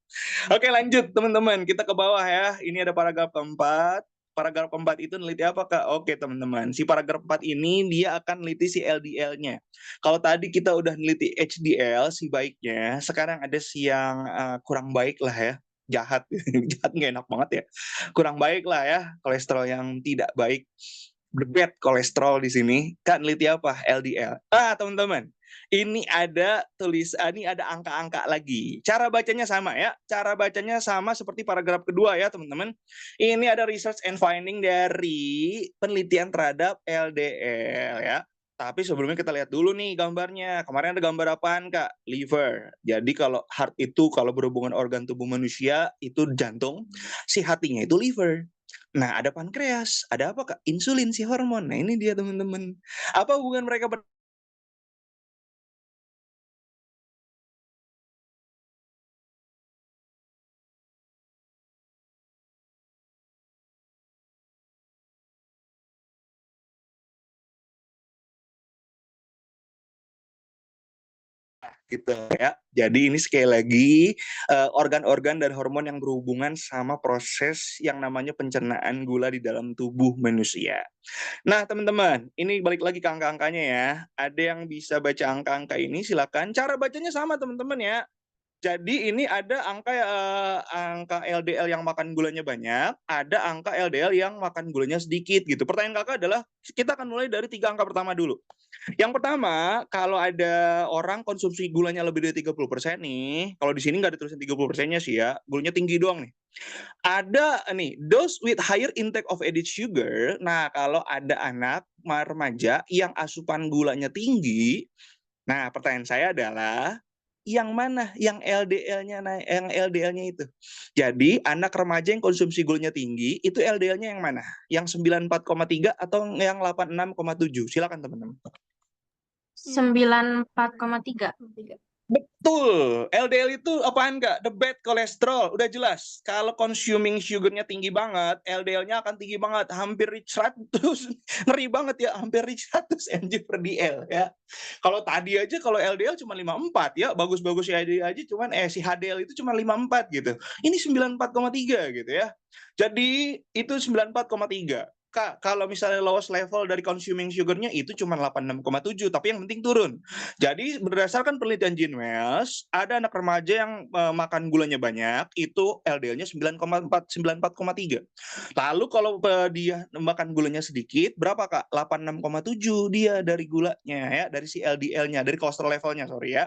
Oke, lanjut teman-teman. Kita ke bawah ya. Ini ada paragraf keempat. Paragraf keempat itu neliti apa, Kak? Oke, teman-teman. Si paragraf 4 ini dia akan neliti si LDL-nya. Kalau tadi kita udah neliti HDL, si baiknya, sekarang ada si yang kurang baik lah ya. Jahat. Jahat nggak enak banget ya. Kurang baik lah ya, kolesterol yang tidak baik. The bad kolesterol di sini. Kak, neliti apa? LDL. Teman-teman. Ini ada ini ada angka-angka lagi. Cara bacanya sama ya. Cara bacanya sama seperti paragraf kedua ya, teman-teman. Ini ada research and finding dari penelitian terhadap LDL ya. Tapi sebelumnya kita lihat dulu nih gambarnya. Kemarin ada gambar apaan, Kak? Liver. Jadi kalau heart itu kalau berhubungan organ tubuh manusia itu jantung, si hatinya itu liver. Nah, ada pankreas. Ada apa, Kak? Insulin, si hormon. Nah, ini dia, teman-teman. Apa hubungan mereka gitu ya. Jadi ini sekali lagi organ-organ dan hormon yang berhubungan sama proses yang namanya pencernaan gula di dalam tubuh manusia. Nah, teman-teman, ini balik lagi ke angka-angkanya ya. Ada yang bisa baca angka-angka ini, silakan. Cara bacanya sama, teman-teman ya. Jadi ini ada angka LDL yang makan gulanya banyak, ada angka LDL yang makan gulanya sedikit gitu. Pertanyaan Kakak adalah, kita akan mulai dari 3 angka pertama dulu. Yang pertama, kalau ada orang konsumsi gulanya lebih dari 30% nih, kalau di sini nggak ada tulisan 30%-nya sih ya, gulanya tinggi doang nih. Ada nih, those with higher intake of added sugar. Nah, kalau ada anak remaja yang asupan gulanya tinggi, nah pertanyaan saya adalah yang mana yang LDL-nya yang LDL-nya itu. Jadi anak remaja yang konsumsi gulanya tinggi itu LDL-nya yang mana? Yang 94,3 atau yang 86,7? Silakan teman-teman. 94,3. Betul, LDL itu apaan, Kak? The bad cholesterol, udah jelas. Kalau consuming sugar-nya tinggi banget, LDL-nya akan tinggi banget, hampir reach 100, ngeri banget ya, hampir reach 100 mg per dl ya. Kalau tadi aja kalau LDL cuma 54 ya, bagus-bagus ya aja cuman si HDL itu cuma 54 gitu. Ini 94,3 gitu ya. Jadi itu 94,3. Kak, kalau misalnya lowest level dari consuming sugar-nya itu cuma 86,7, tapi yang penting turun. Jadi berdasarkan penelitian Gene Wells, ada anak remaja yang makan gulanya banyak, itu LDL-nya 9,4, 94,3. Lalu kalau dia makan gulanya sedikit, berapa, Kak? 86,7 dia dari gulanya ya, dari si LDL-nya, dari kolesterol levelnya, sorry ya.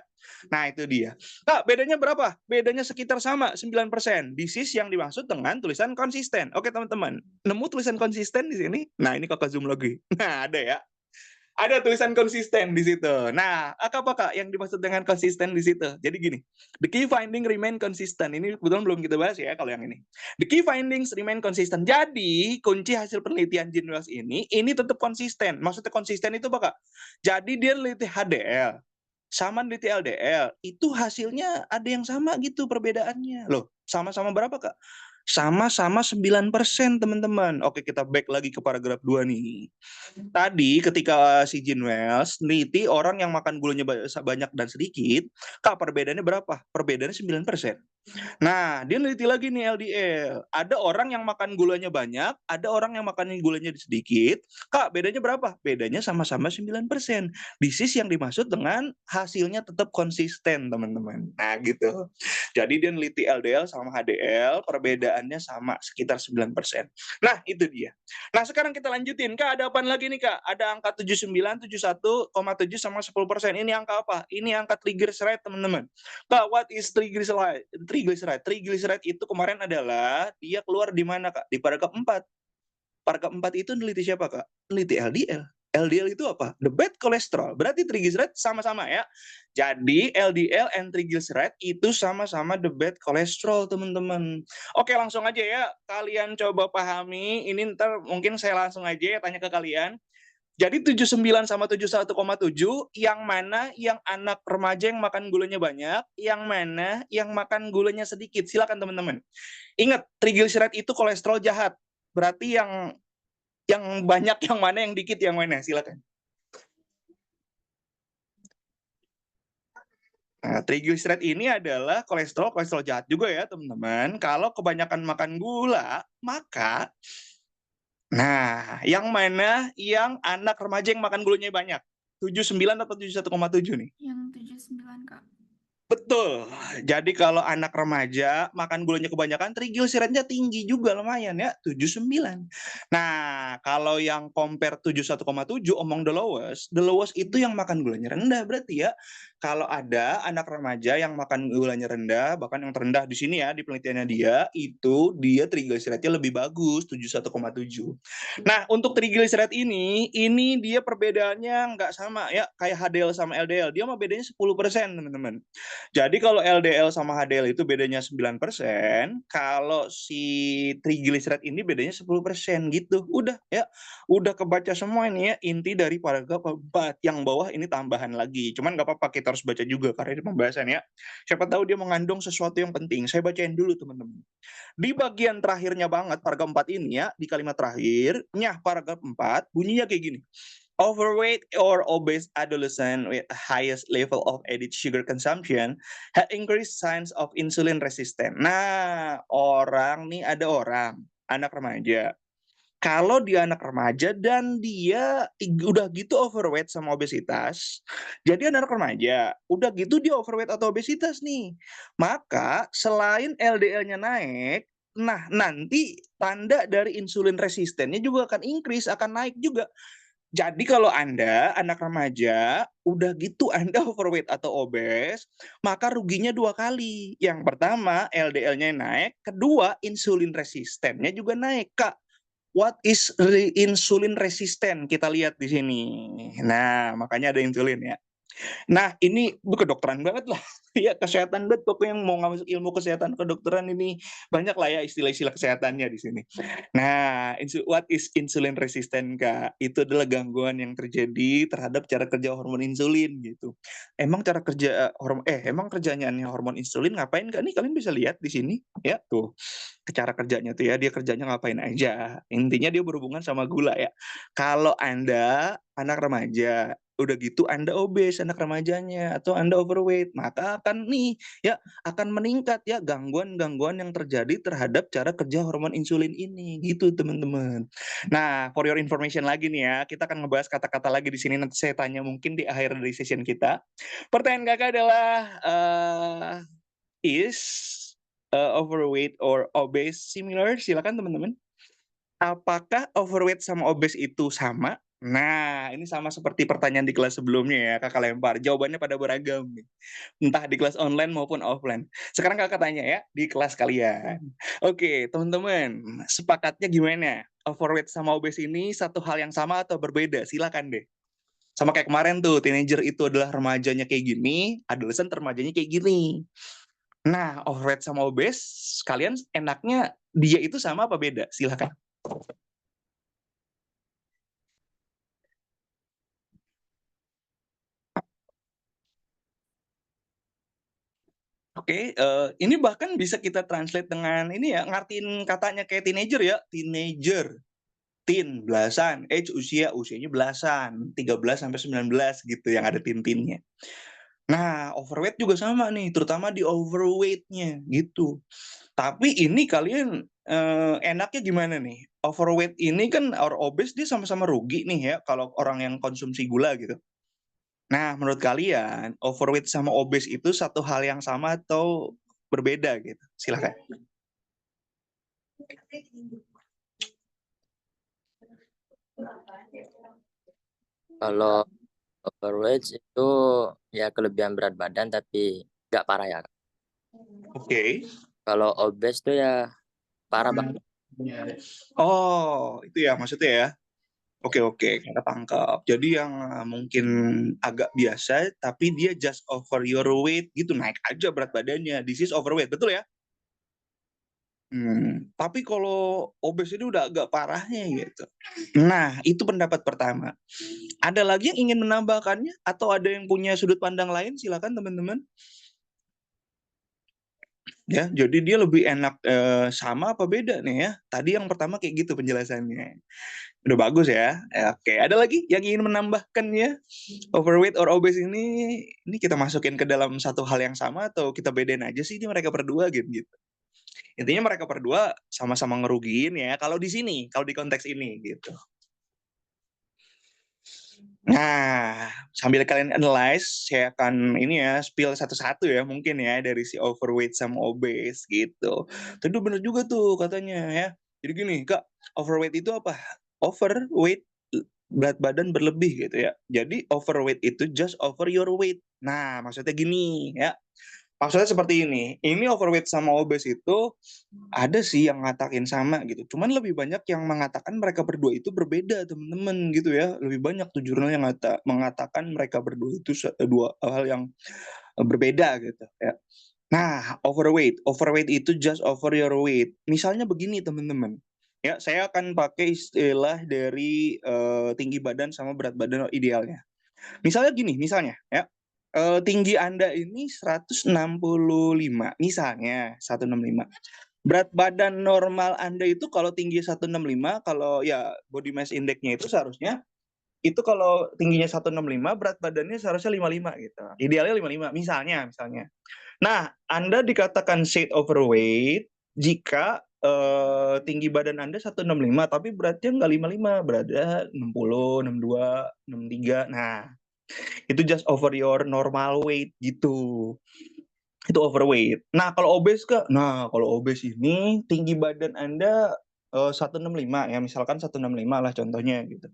Nah, itu dia. Kak, bedanya berapa? Bedanya sekitar sama, 9%. This is yang dimaksud dengan tulisan konsisten. Oke, teman-teman. Nemu tulisan konsisten di sini? Nah, ini Kakak zoom lagi. Nah, ada ya. Ada tulisan konsisten di situ. Nah, apa Kak yang dimaksud dengan konsisten di situ? Jadi gini, the key finding remain consistent. Ini kebetulan belum kita bahas ya kalau yang ini. The key findings remain consistent. Jadi, kunci hasil penelitian Gene Wells ini tetap konsisten. Maksudnya konsisten itu apa, Kak? Jadi dia neliti HDL sama neliti LDL, itu hasilnya ada yang sama gitu perbedaannya. Loh, sama-sama berapa, Kak? Sama-sama 9%, teman-teman. Oke, kita back lagi ke paragraf 2 nih. Tadi ketika si Gene Wells neliti orang yang makan gulanya banyak dan sedikit, Kak, perbedaannya berapa? Perbedaannya 9%. Nah, dia neliti lagi nih LDL. Ada orang yang makan gulanya banyak, ada orang yang makan gulanya sedikit. Kak, bedanya berapa? Bedanya sama-sama 9%. This is yang dimaksud dengan hasilnya tetap konsisten, teman-teman. Nah, gitu. Jadi dia neliti LDL sama HDL, perbedaannya sama, sekitar 9%. Nah, itu dia. Nah, sekarang kita lanjutin. Kak, ada apa lagi nih, Kak? Ada angka 79, 71,7 sama 10%. Ini angka apa? Ini angka triglyceride, teman-teman. Kak, what is triglyceride? Triglyceride itu kemarin adalah dia keluar di mana, Kak? Di paragraf 4. Paragraf 4 itu neliti siapa, Kak? Neliti LDL. LDL itu apa? The bad cholesterol. Berarti triglyceride sama-sama ya. Jadi LDL and triglyceride itu sama-sama the bad cholesterol, teman-teman. Oke, langsung aja ya. Kalian coba pahami. Ini ntar mungkin saya langsung aja ya tanya ke kalian. Jadi 79 sama 71,7 yang mana yang anak remaja yang makan gulanya banyak, yang mana yang makan gulanya sedikit. Silakan teman-teman. Ingat, triglyceride itu kolesterol jahat. Berarti yang banyak yang mana, yang dikit yang mana? Silakan. Nah, triglyceride ini adalah kolesterol jahat juga ya, teman-teman. Kalau kebanyakan makan gula, maka Nah, yang mana yang anak remaja yang makan gulanya banyak? 79 atau 71,7 nih? Yang 79 Kak. Betul. Jadi kalau anak remaja makan gulanya kebanyakan, triglyceridnya tinggi juga lumayan ya, 79. Nah, kalau yang compare 71,7 omong the lowest itu yang makan gulanya rendah berarti ya. Kalau ada anak remaja yang makan gulanya rendah, bahkan yang terendah di sini ya, di penelitiannya dia, itu dia triglyceridnya lebih bagus, 71,7. Nah, untuk triglyceride ini dia perbedaannya nggak sama ya, kayak HDL sama LDL. Dia mah bedanya 10%, teman-teman. Jadi kalau LDL sama HDL itu bedanya 9%, kalau si triglyceride ini bedanya 10% gitu. Udah ya, udah kebaca semua ini ya, inti dari paragraf 4. Yang bawah ini tambahan lagi. Cuman nggak apa-apa, kita harus baca juga karena ini pembahasan ya. Siapa tahu dia mengandung sesuatu yang penting. Saya bacain dulu teman-teman. Di bagian terakhirnya banget, paragraf 4 ini ya, di kalimat terakhirnya paragraf 4, bunyinya kayak gini. Overweight or obese adolescent with highest level of added sugar consumption had increased signs of insulin resistant. Nah, ada orang, anak remaja. Kalau dia anak remaja dan dia udah gitu overweight sama obesitas, jadi anak remaja, udah gitu dia overweight atau obesitas nih, maka selain LDL-nya naik, nah nanti tanda dari insulin resistennya juga akan increase, akan naik juga. Jadi kalau Anda anak remaja, udah gitu Anda overweight atau obes, maka ruginya 2 kali. Yang pertama, LDL-nya naik, kedua, insulin resistennya juga naik, Kak. What is insulin resistant? Kita lihat di sini. Nah, makanya ada insulin ya. Nah, ini kedokteran banget lah. Ya, kesehatan banget. Pokoknya yang mau ngambil ilmu kesehatan kedokteran ini banyak lah ya istilah-istilah kesehatannya di sini. Nah, what is insulin resistant, Kak? Itu adalah gangguan yang terjadi terhadap cara kerja hormon insulin gitu. Emang cara kerja emang kerjanya hormon insulin ngapain, Kak? Nih kalian bisa lihat di sini ya, tuh. Cara kerjanya tuh ya, dia kerjanya ngapain aja. Intinya dia berhubungan sama gula ya. Kalau Anda anak remaja, udah gitu Anda obes anak remajanya atau Anda overweight, maka akan akan meningkat ya gangguan-gangguan yang terjadi terhadap cara kerja hormon insulin ini gitu teman-teman. Nah, for your information lagi nih ya, kita akan ngebahas kata-kata lagi di sini, nanti saya tanya mungkin di akhir dari session kita. Pertanyaan Kakak adalah is overweight or obese similar? Silakan teman-teman. Apakah overweight sama obes itu sama? Nah, ini sama seperti pertanyaan di kelas sebelumnya ya, Kakak lempar. Jawabannya pada beragam nih. Entah di kelas online maupun offline. Sekarang Kakak tanya ya, di kelas kalian. Oke, teman-teman, sepakatnya gimana? Overweight sama obes ini satu hal yang sama atau berbeda? Silakan deh. Sama kayak kemarin tuh, teenager itu adalah remajanya kayak gini, adolescent remajanya kayak gini. Nah, overweight sama obes, kalian enaknya dia itu sama apa beda? Silakan. Oke, ini bahkan bisa kita translate dengan ini ya, ngartiin katanya kayak teenager ya, teenager, teen, belasan, age, usianya belasan, 13 sampai 19 gitu yang ada tin-tinnya. Nah, overweight juga sama nih, terutama di overweight-nya gitu. Tapi ini kalian enaknya gimana nih? Overweight ini kan or obese dia sama-sama rugi nih ya kalau orang yang konsumsi gula gitu. Nah, menurut kalian overweight sama obes itu satu hal yang sama atau berbeda gitu? Silakan. Kalau overweight itu ya kelebihan berat badan tapi nggak parah ya. Oke. Kalau obes tuh ya parah banget. Oh, itu ya maksudnya ya. Oke, kita tangkap. Jadi yang mungkin agak biasa, tapi dia just over your weight gitu, naik aja berat badannya. This is overweight, betul ya? Tapi kalau obes ini udah agak parahnya gitu. Nah, itu pendapat pertama. Ada lagi yang ingin menambahkannya atau ada yang punya sudut pandang lain? Silakan teman-teman. Ya, jadi dia lebih enak sama apa beda nih ya? Tadi yang pertama kayak gitu penjelasannya. Udah bagus ya. Oke, ada lagi yang ingin menambahkan ya? Overweight or obese ini kita masukin ke dalam satu hal yang sama atau kita bedain aja sih ini mereka berdua gitu. Intinya mereka berdua sama-sama ngerugiin ya kalau di sini, kalau di konteks ini gitu. Nah, sambil kalian analyze, saya akan ini ya spill satu-satu ya mungkin ya dari si overweight sama obese gitu. Tentu bener juga tuh katanya ya. Jadi gini, Kak, overweight itu apa? Overweight berat badan berlebih gitu ya. Jadi overweight itu just over your weight. Nah, maksudnya gini ya. Maksudnya seperti ini overweight sama obese itu ada sih yang ngatakin sama gitu. Cuman lebih banyak yang mengatakan mereka berdua itu berbeda, teman-teman gitu ya. Lebih banyak tuh jurnal yang mengatakan mereka berdua itu dua hal yang berbeda gitu ya. Nah, overweight itu just over your weight. Misalnya begini, teman-teman. Ya, saya akan pakai istilah dari tinggi badan sama berat badan idealnya. Misalnya gini, misalnya ya. Tinggi Anda ini 165, misalnya 165. Berat badan normal Anda itu kalau tinggi 165, kalau ya body mass index-nya itu seharusnya itu kalau tingginya 165, berat badannya seharusnya 55 gitu. Idealnya 55 misalnya. Nah, Anda dikatakan shade overweight jika tinggi badan Anda 165 tapi beratnya nggak 55, beratnya 60, 62, 63. Nah, itu just over your normal weight gitu. Itu overweight. Nah, kalau obes Kak? Nah, kalau obes ini tinggi badan Anda 165 ya, misalkan 165 lah contohnya gitu.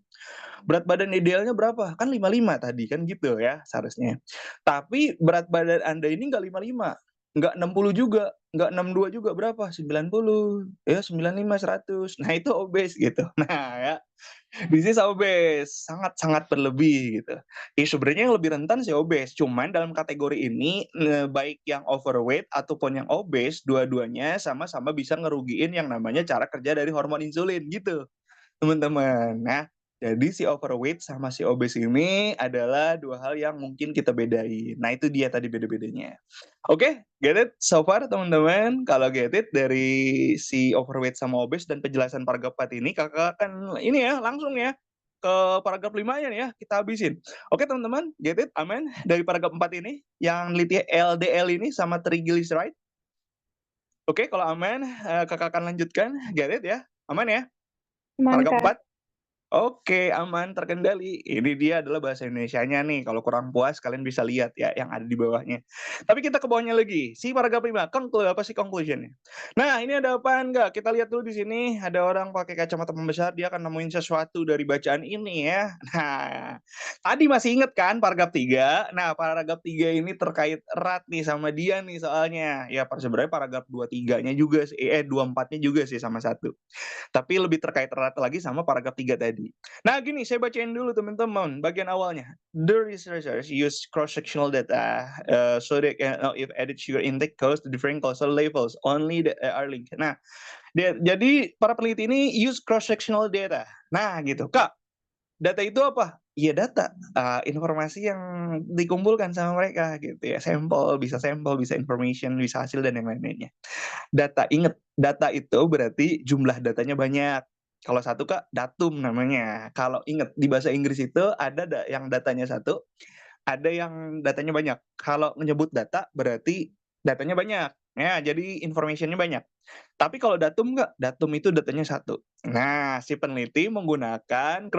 Berat badan idealnya berapa? Kan 55 tadi kan gitu ya seharusnya. Tapi berat badan Anda ini nggak 55, nggak 60 juga, nggak 62 juga, berapa? 90, ya 95, 100. Nah, itu obes gitu. Nah, ya. This is obes, sangat-sangat berlebih gitu. Sebenarnya yang lebih rentan sih obes, cuman dalam kategori ini baik yang overweight ataupun yang obes, dua-duanya sama-sama bisa ngerugiin yang namanya cara kerja dari hormon insulin gitu, teman-teman. Nah, jadi si overweight sama si obes ini adalah dua hal yang mungkin kita bedain. Nah, itu dia tadi beda-bedanya. Oke, get it so far teman-teman. Kalau get it dari si overweight sama obes dan penjelasan paragraf 4 ini, kakak akan ini ya langsung ya ke paragraf 5-nya nih ya, kita habisin. Oke teman-teman, get it, aman. Dari paragraf 4 ini, yang neliti LDL ini sama triglyceride. Oke, kalau aman, kakak akan lanjutkan, get it ya, aman ya. Paragraf 4. Oke, aman, terkendali. Ini dia adalah bahasa Indonesianya nih. Kalau kurang puas, kalian bisa lihat ya yang ada di bawahnya. Tapi kita ke bawahnya lagi. Si paragraf 5, apa sih conclusion-nya? Nah, ini ada apaan nggak? Kita lihat dulu di sini. Ada orang pakai kacamata pembesar, dia akan nemuin sesuatu dari bacaan ini ya. Nah, tadi masih inget kan paragraf 3? Nah, paragraf 3 ini terkait erat nih sama dia nih soalnya. Ya, sebenarnya paragraf 23-nya juga sih, 24-nya juga sih sama satu. Tapi lebih terkait erat lagi sama paragraf 3 tadi. Nah, gini, saya bacain dulu teman-teman bagian awalnya. The researchers use cross-sectional data so they can know if added sugar intake cause the different causal levels only that are linked. Nah, jadi para peneliti ini use cross-sectional data. Nah, gitu. Kak, data itu apa? Iya data, informasi yang dikumpulkan sama mereka gitu ya. Sampel, bisa information, bisa hasil dan yang lain-lainnya. Data, inget, data itu berarti jumlah datanya banyak. Kalau satu Kak, datum namanya. Kalau inget, di bahasa Inggris itu ada yang datanya satu, ada yang datanya banyak. Kalau menyebut data berarti datanya banyak. Ya, jadi informationnya banyak. Tapi kalau datum enggak, datum itu datanya satu. Nah, si peneliti menggunakan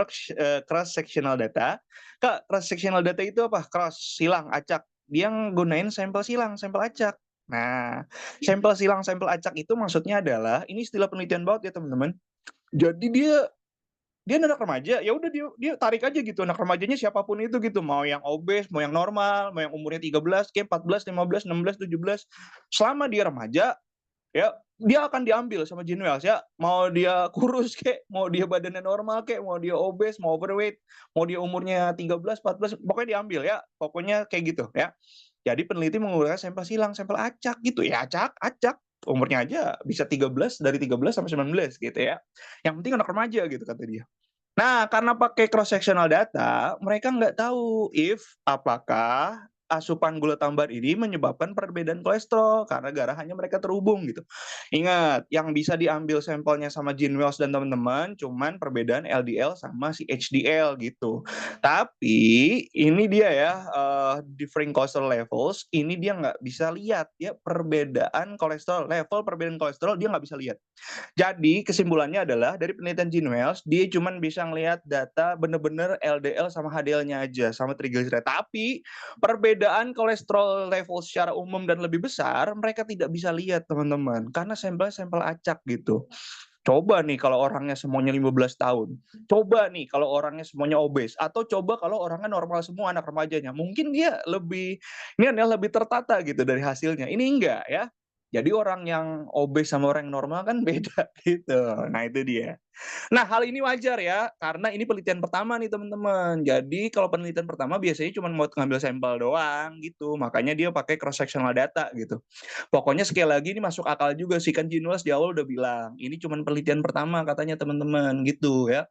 cross-sectional data. Kak, cross-sectional data itu apa? Cross, silang, acak. Dia gunain sampel silang, sampel acak. Nah, sampel silang, sampel acak itu maksudnya adalah, ini istilah penelitian banget ya teman-teman. Jadi dia anak remaja, ya udah dia tarik aja gitu anak remajanya siapapun itu gitu, mau yang obes, mau yang normal, mau yang umurnya 13, kayak 14, 15, 16, 17. Selama dia remaja, ya dia akan diambil sama Gene Wells ya, mau dia kurus kek, mau dia badannya normal kek, mau dia obes, mau overweight, mau dia umurnya 13, 14, pokoknya diambil ya, pokoknya kayak gitu ya. Jadi peneliti menggunakan sampel silang, sampel acak gitu ya, acak, umurnya aja bisa 13, dari 13 sampai 19 gitu ya. Yang penting anak remaja gitu kata dia. Nah, karena pakai cross sectional data, mereka nggak tahu apakah asupan gula tambahan ini menyebabkan perbedaan kolesterol karena darah hanya mereka terhubung gitu. Ingat, yang bisa diambil sampelnya sama Gene Wells dan teman-teman cuman perbedaan LDL sama si HDL gitu. Tapi ini dia ya, differing cholesterol levels, ini dia nggak bisa lihat ya perbedaan kolesterol, level perbedaan kolesterol dia nggak bisa lihat. Jadi kesimpulannya adalah dari penelitian Gene Wells, dia cuma bisa ngelihat data bener-bener LDL sama HDL-nya aja, sama triglyceride. Tapi perbedaan kolesterol level secara umum dan lebih besar, mereka tidak bisa lihat teman-teman, karena sampel acak gitu. Coba nih kalau orangnya semuanya 15 tahun, coba nih kalau orangnya semuanya obes, atau coba kalau orangnya normal semua anak remajanya, mungkin dia ini adalah lebih tertata gitu dari hasilnya. Ini enggak ya. Jadi orang yang obes sama orang yang normal kan beda gitu. Nah itu dia. Nah, hal ini wajar ya, karena ini penelitian pertama nih teman-teman. Jadi kalau penelitian pertama biasanya cuma mau ngambil sampel doang gitu, makanya dia pakai cross sectional data gitu. Pokoknya sekali lagi ini masuk akal juga sih, kan Gene Wells di awal udah bilang, ini cuma penelitian pertama katanya teman-teman gitu ya.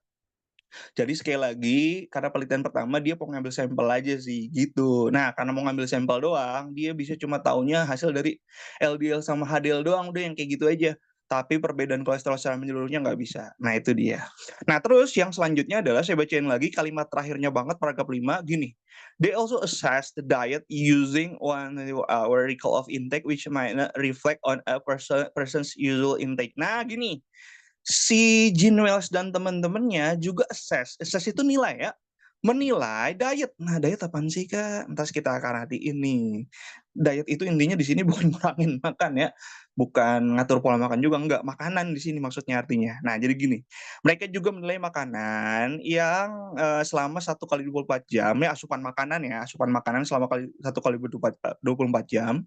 Jadi sekali lagi, karena penelitian pertama dia mau ngambil sampel aja sih gitu. Nah, karena mau ngambil sampel doang, dia bisa cuma taunya hasil dari LDL sama HDL doang, udah yang kayak gitu aja. Tapi perbedaan kolesterol secara menyeluruhnya nggak bisa. Nah, itu dia. Nah, terus yang selanjutnya adalah saya bacain lagi kalimat terakhirnya banget, paragraf 5, gini. They also assess the diet using one recall of intake which might not reflect on a person's usual intake. Nah, gini. Si Gene Wells dan teman-temannya juga assess itu nilai ya, menilai diet. Nah, diet apaan sih, Kak? Entar kita akan artiin nih. Diet itu intinya di sini bukan ngurangin makan ya, bukan ngatur pola makan juga, enggak, makanan di sini maksudnya artinya. Nah, jadi gini, mereka juga menilai makanan yang, selama 1 kali 24 jam ya, asupan makanan selama 1 kali 24 jam.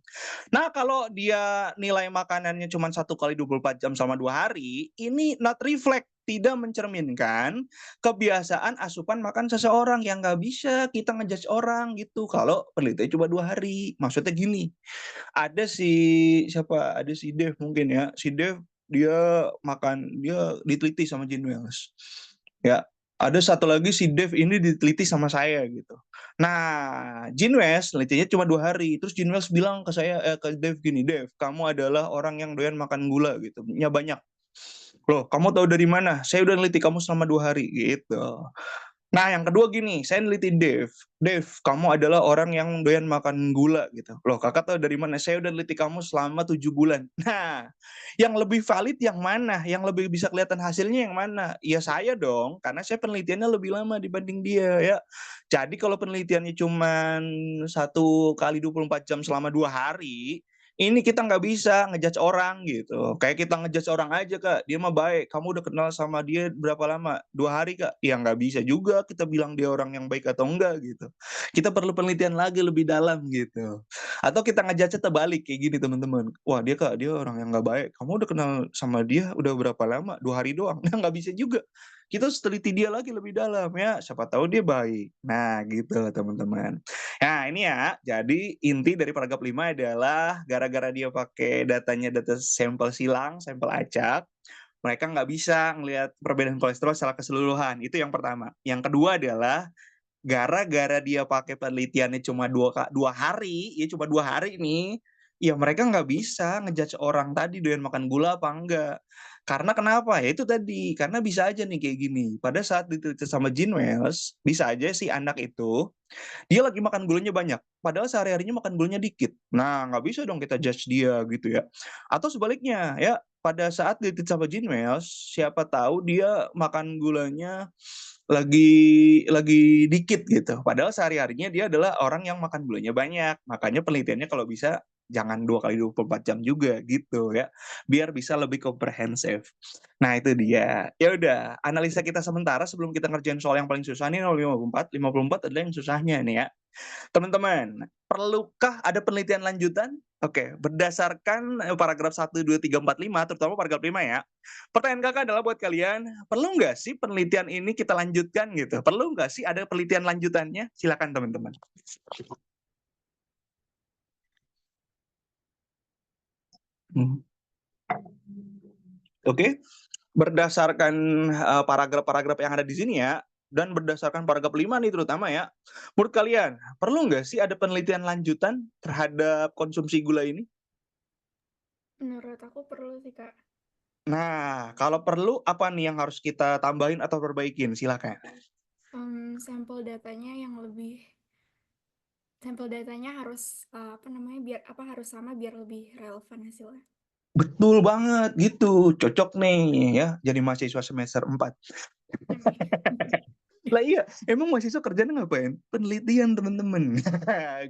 Nah, kalau dia nilai makanannya cuma 1 kali 24 jam selama 2 hari, ini not reflect, tidak mencerminkan kebiasaan asupan makan seseorang, yang nggak bisa kita ngejudge orang gitu kalau penelitiannya cuma 2 hari. Maksudnya gini, ada si Dave mungkin ya, si Dave dia diteliti sama Gene Wells. Ya, ada satu lagi si Dave ini diteliti sama saya gitu. Nah, Gene Wells nelitinya cuma 2 hari. Terus Gene Wells bilang ke Dave gini, Dave, kamu adalah orang yang doyan makan gula gitu, banyak. Loh, kamu tahu dari mana? Saya udah neliti kamu selama 2 hari gitu. Nah, yang kedua gini, saya neliti Dave. Dave, kamu adalah orang yang doyan makan gula gitu. Loh, kakak tahu dari mana? Saya udah neliti kamu selama 7 bulan. Nah, yang lebih valid yang mana? Yang lebih bisa kelihatan hasilnya yang mana? Ya saya dong, karena saya penelitiannya lebih lama dibanding dia ya. Jadi kalau penelitiannya cuma 1 kali 24 jam selama 2 hari, ini kita nggak bisa ngejudge orang gitu. Kayak kita ngejudge orang aja, Kak. Dia mah baik. Kamu udah kenal sama dia berapa lama? 2 hari, Kak. Ya nggak bisa juga kita bilang dia orang yang baik atau enggak gitu. Kita perlu penelitian lagi lebih dalam gitu. Atau kita ngejudge terbalik kayak gini teman-teman. Wah dia, Kak, dia orang yang nggak baik. Kamu udah kenal sama dia udah berapa lama? 2 hari doang. Nah, nggak bisa juga. Kita harus teliti dia lagi lebih dalam ya. Siapa tahu dia baik. Nah gitu teman-teman. Nah, ini ya. Jadi inti dari paragraf 5 adalah gara-gara dia pakai data sampel silang, sampel acak, mereka nggak bisa ngelihat perbedaan kolesterol secara keseluruhan. Itu yang pertama. Yang kedua adalah gara-gara dia pakai penelitiannya cuma 2 hari, ya cuma 2 hari nih, ya mereka nggak bisa ngejudge orang tadi doyan makan gula apa enggak. Karena kenapa? Ya itu tadi, karena bisa aja nih kayak gini. Pada saat diteliti sama Gene Wells, bisa aja si anak itu dia lagi makan gulanya banyak, padahal sehari-harinya makan gulanya dikit. Nah, nggak bisa dong kita judge dia gitu ya. Atau sebaliknya ya, pada saat diteliti sama Gene Wells, siapa tahu dia makan gulanya lagi dikit gitu. Padahal sehari-harinya dia adalah orang yang makan gulanya banyak. Makanya penelitiannya kalau bisa jangan 2 kali 24 jam juga gitu ya. Biar bisa lebih komprehensif. Nah, itu dia. Ya udah, analisa kita sementara sebelum kita ngerjain soal yang paling susah nih 054. 54 adalah yang susahnya nih ya. Teman-teman, perlukah ada penelitian lanjutan? Oke, berdasarkan paragraf 1, 2, 3, 4, 5, terutama paragraf 5 ya. Pertanyaan kakak adalah buat kalian, perlu nggak sih penelitian ini kita lanjutkan gitu? Perlu nggak sih ada penelitian lanjutannya? Silakan teman-teman. Oke, berdasarkan paragraf-paragraf yang ada di sini ya, dan berdasarkan paragraf 5 nih terutama ya. Menurut kalian, perlu nggak sih ada penelitian lanjutan terhadap konsumsi gula ini? Menurut aku perlu sih, Kak. Nah, kalau perlu apa nih yang harus kita tambahin atau perbaikin? Silakan. Sampel datanya harus harus sama biar lebih relevan hasilnya. Betul banget gitu. Cocok nih ya jadi mahasiswa semester 4. Lah iya, emang mahasiswa kerjanya ngapain? Penelitian teman-teman.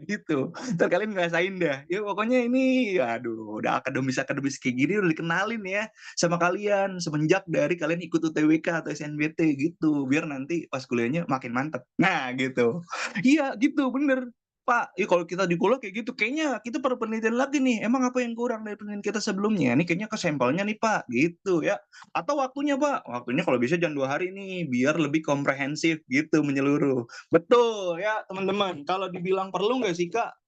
Gitu. Ntar kalian ngerasain dah. Ya pokoknya ini, aduh, udah akademis kayak gini udah dikenalin ya sama kalian semenjak dari kalian ikut UTBK atau SNBT gitu. Biar nanti pas kuliahnya makin mantep. Nah gitu. Iya gitu, bener. Pak, kalau kita di kuliah kayak gitu, kayaknya kita perlu penelitian lagi nih. Emang apa yang kurang dari penelitian kita sebelumnya? Ini kayaknya ke sampelnya nih Pak, gitu ya. Atau waktunya Pak, waktunya kalau bisa jangan 2 hari nih, biar lebih komprehensif gitu, menyeluruh. Betul ya teman-teman, kalau dibilang perlu nggak sih Kak,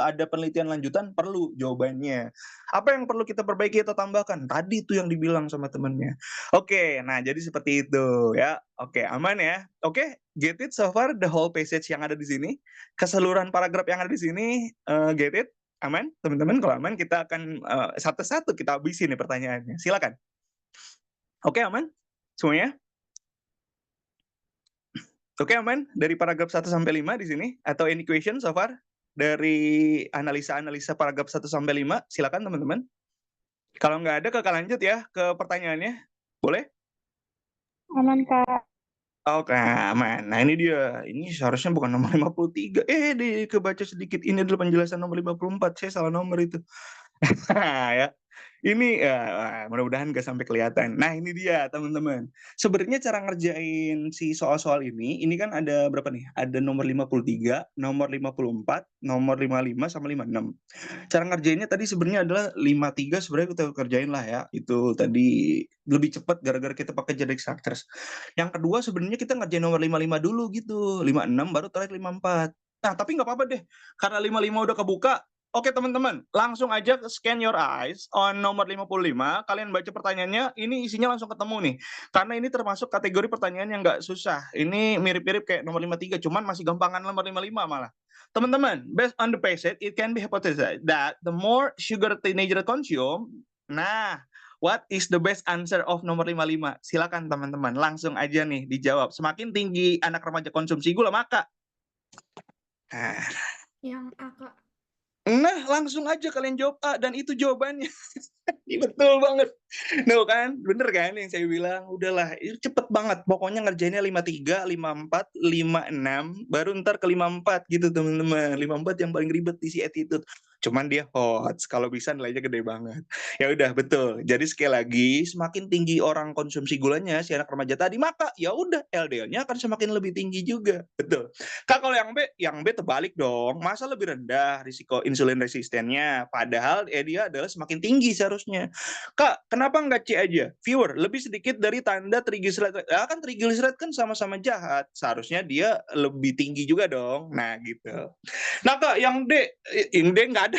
ada penelitian lanjutan? Perlu jawabannya. Apa yang perlu kita perbaiki atau tambahkan? Tadi itu yang dibilang sama temennya. Oke, nah jadi seperti itu ya. Oke, aman ya. Oke, get it so far the whole passage yang ada di sini, keseluruhan paragraf yang ada di sini, get it? Aman? Teman-teman kalau aman kita akan satu-satu kita habisi nih pertanyaannya. Silakan. Oke, aman? Semuanya? Oke, aman? Dari paragraf 1 sampai 5 di sini? Atau any question so far? Dari analisa-analisa paragraf 1 sampai 5? Silakan teman-teman. Kalau nggak ada, Kakak lanjut ya ke pertanyaannya. Boleh? Aman, Kak. Oke, aman. Nah, ini dia. Ini seharusnya bukan nomor 53. Kebaca sedikit. Ini adalah penjelasan nomor 54. Saya salah nomor itu. Ya. Ini mudah-mudahan nggak sampai kelihatan. Nah, ini dia teman-teman. Sebenarnya cara ngerjain si soal-soal ini kan ada berapa nih? Ada nomor 53, nomor 54, nomor 55 sama 56. Cara ngerjainnya tadi sebenarnya adalah 53 sebenarnya kita kerjain lah ya. Itu tadi lebih cepat gara-gara kita pakai generic structures. Yang kedua sebenarnya kita ngerjain nomor 55 dulu gitu. 56 baru terakhir 54. Nah, tapi nggak apa-apa deh. Karena 55 udah kebuka, oke teman-teman, langsung aja scan your eyes on nomor 55, kalian baca pertanyaannya, ini isinya langsung ketemu nih. Karena ini termasuk kategori pertanyaan yang nggak susah. Ini mirip-mirip kayak nomor 53, cuman masih gampangan nomor 55 malah. Teman-teman, based on the passage, it can be hypothesized that the more sugar teenager consume, nah, what is the best answer of nomor 55? Silakan teman-teman, langsung aja nih dijawab. Semakin tinggi anak remaja konsumsi gula, maka Yang A, Kak. nah, langsung aja kalian jawab A dan itu jawabannya. Betul banget. No kan? Bener kan yang saya bilang? Udahlah, itu cepet banget. Pokoknya ngerjainnya 53, 54, 56, baru ntar ke 54 gitu teman-teman. 54 yang paling ribet di si attitude. Cuman dia hot, kalau bisa nilainya gede banget. Ya udah, betul. Jadi sekali lagi, semakin tinggi orang konsumsi gulanya si anak remaja tadi, maka ya udah LDL-nya akan semakin lebih tinggi juga. Betul. Kak, kalau yang B terbalik dong. Masa lebih rendah risiko insulin resistennya? Padahal dia adalah semakin tinggi seharusnya. Kak, kenapa nggak C aja? Viewer, lebih sedikit dari tanda triglyceride. Ya kan triglyceride kan sama-sama jahat. Seharusnya dia lebih tinggi juga dong. Nah, gitu. Nah, Kak, yang D nggak ada.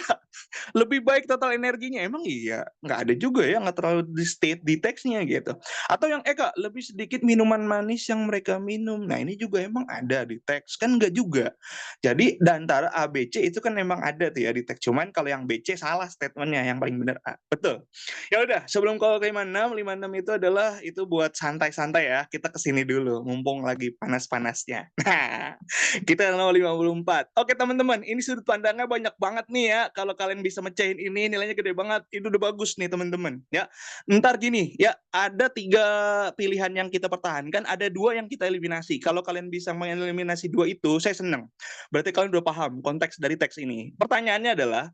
Lebih baik total energinya. Emang iya? Nggak ada juga ya, nggak terlalu di state di teksnya gitu. Atau yang Kak, lebih sedikit minuman manis yang mereka minum. Nah, ini juga emang ada di teks. Kan nggak juga. Jadi, di antara A, B, C itu kan memang ada tuh ya di teks. Cuman kalau yang B, C salah statementnya. Yang paling benar A. Betul. Ya udah, sebelum call ke 56 itu adalah itu buat santai-santai ya. Kita kesini dulu, mumpung lagi panas-panasnya. Nah, kita nomor 54. Oke teman-teman, ini sudut pandangnya banyak banget nih ya. Kalau kalian bisa mecahin ini, nilainya gede banget. Itu udah bagus nih teman-teman. Ya, ntar gini ya, ada 3 pilihan yang kita pertahankan, ada 2 yang kita eliminasi. Kalau kalian bisa mengeliminasi 2 itu, saya senang. Berarti kalian udah paham konteks dari teks ini. Pertanyaannya adalah,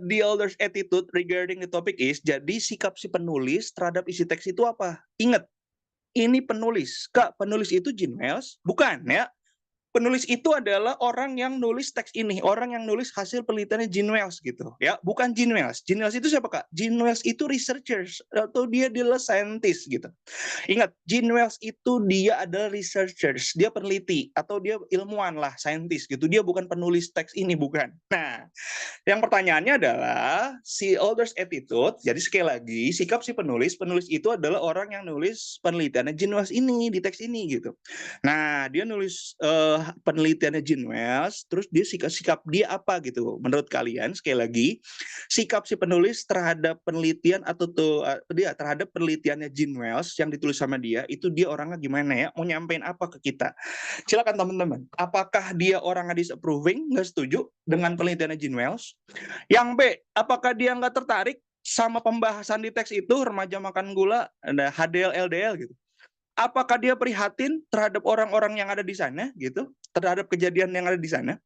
the author's attitude regarding the topic is, jadi sikap si penulis terhadap isi teks itu apa? Ingat, ini penulis. Kak, penulis itu Jean Myles? Bukan ya. penulis itu adalah orang yang nulis teks ini, orang yang nulis hasil penelitiannya Gene Wells gitu, ya, bukan Gene Wells. Gene Wells itu siapa, Kak? Gene Wells itu researchers atau dia adalah scientist gitu. Ingat, Gene Wells itu dia adalah researchers, dia peneliti atau dia ilmuwan lah, scientist gitu. Dia bukan penulis teks ini, bukan. Nah, yang pertanyaannya adalah si author's attitude. Jadi sekali lagi, sikap si penulis itu adalah orang yang nulis penelitiannya Gene Wells ini di teks ini gitu. Nah, dia nulis penelitiannya Gene Wells, terus dia sikap dia apa gitu? Menurut kalian sekali lagi, sikap si penulis terhadap penelitian atau dia terhadap penelitiannya Gene Wells yang ditulis sama dia, itu dia orangnya gimana ya? Mau nyampein apa ke kita? Silakan teman-teman. Apakah dia orangnya disapproving, nggak setuju dengan penelitiannya Gene Wells? Yang B, apakah dia nggak tertarik sama pembahasan di teks itu, remaja makan gula, ada HDL, LDL gitu? Apakah dia prihatin terhadap orang-orang yang ada di sana gitu, terhadap kejadian yang ada di sana?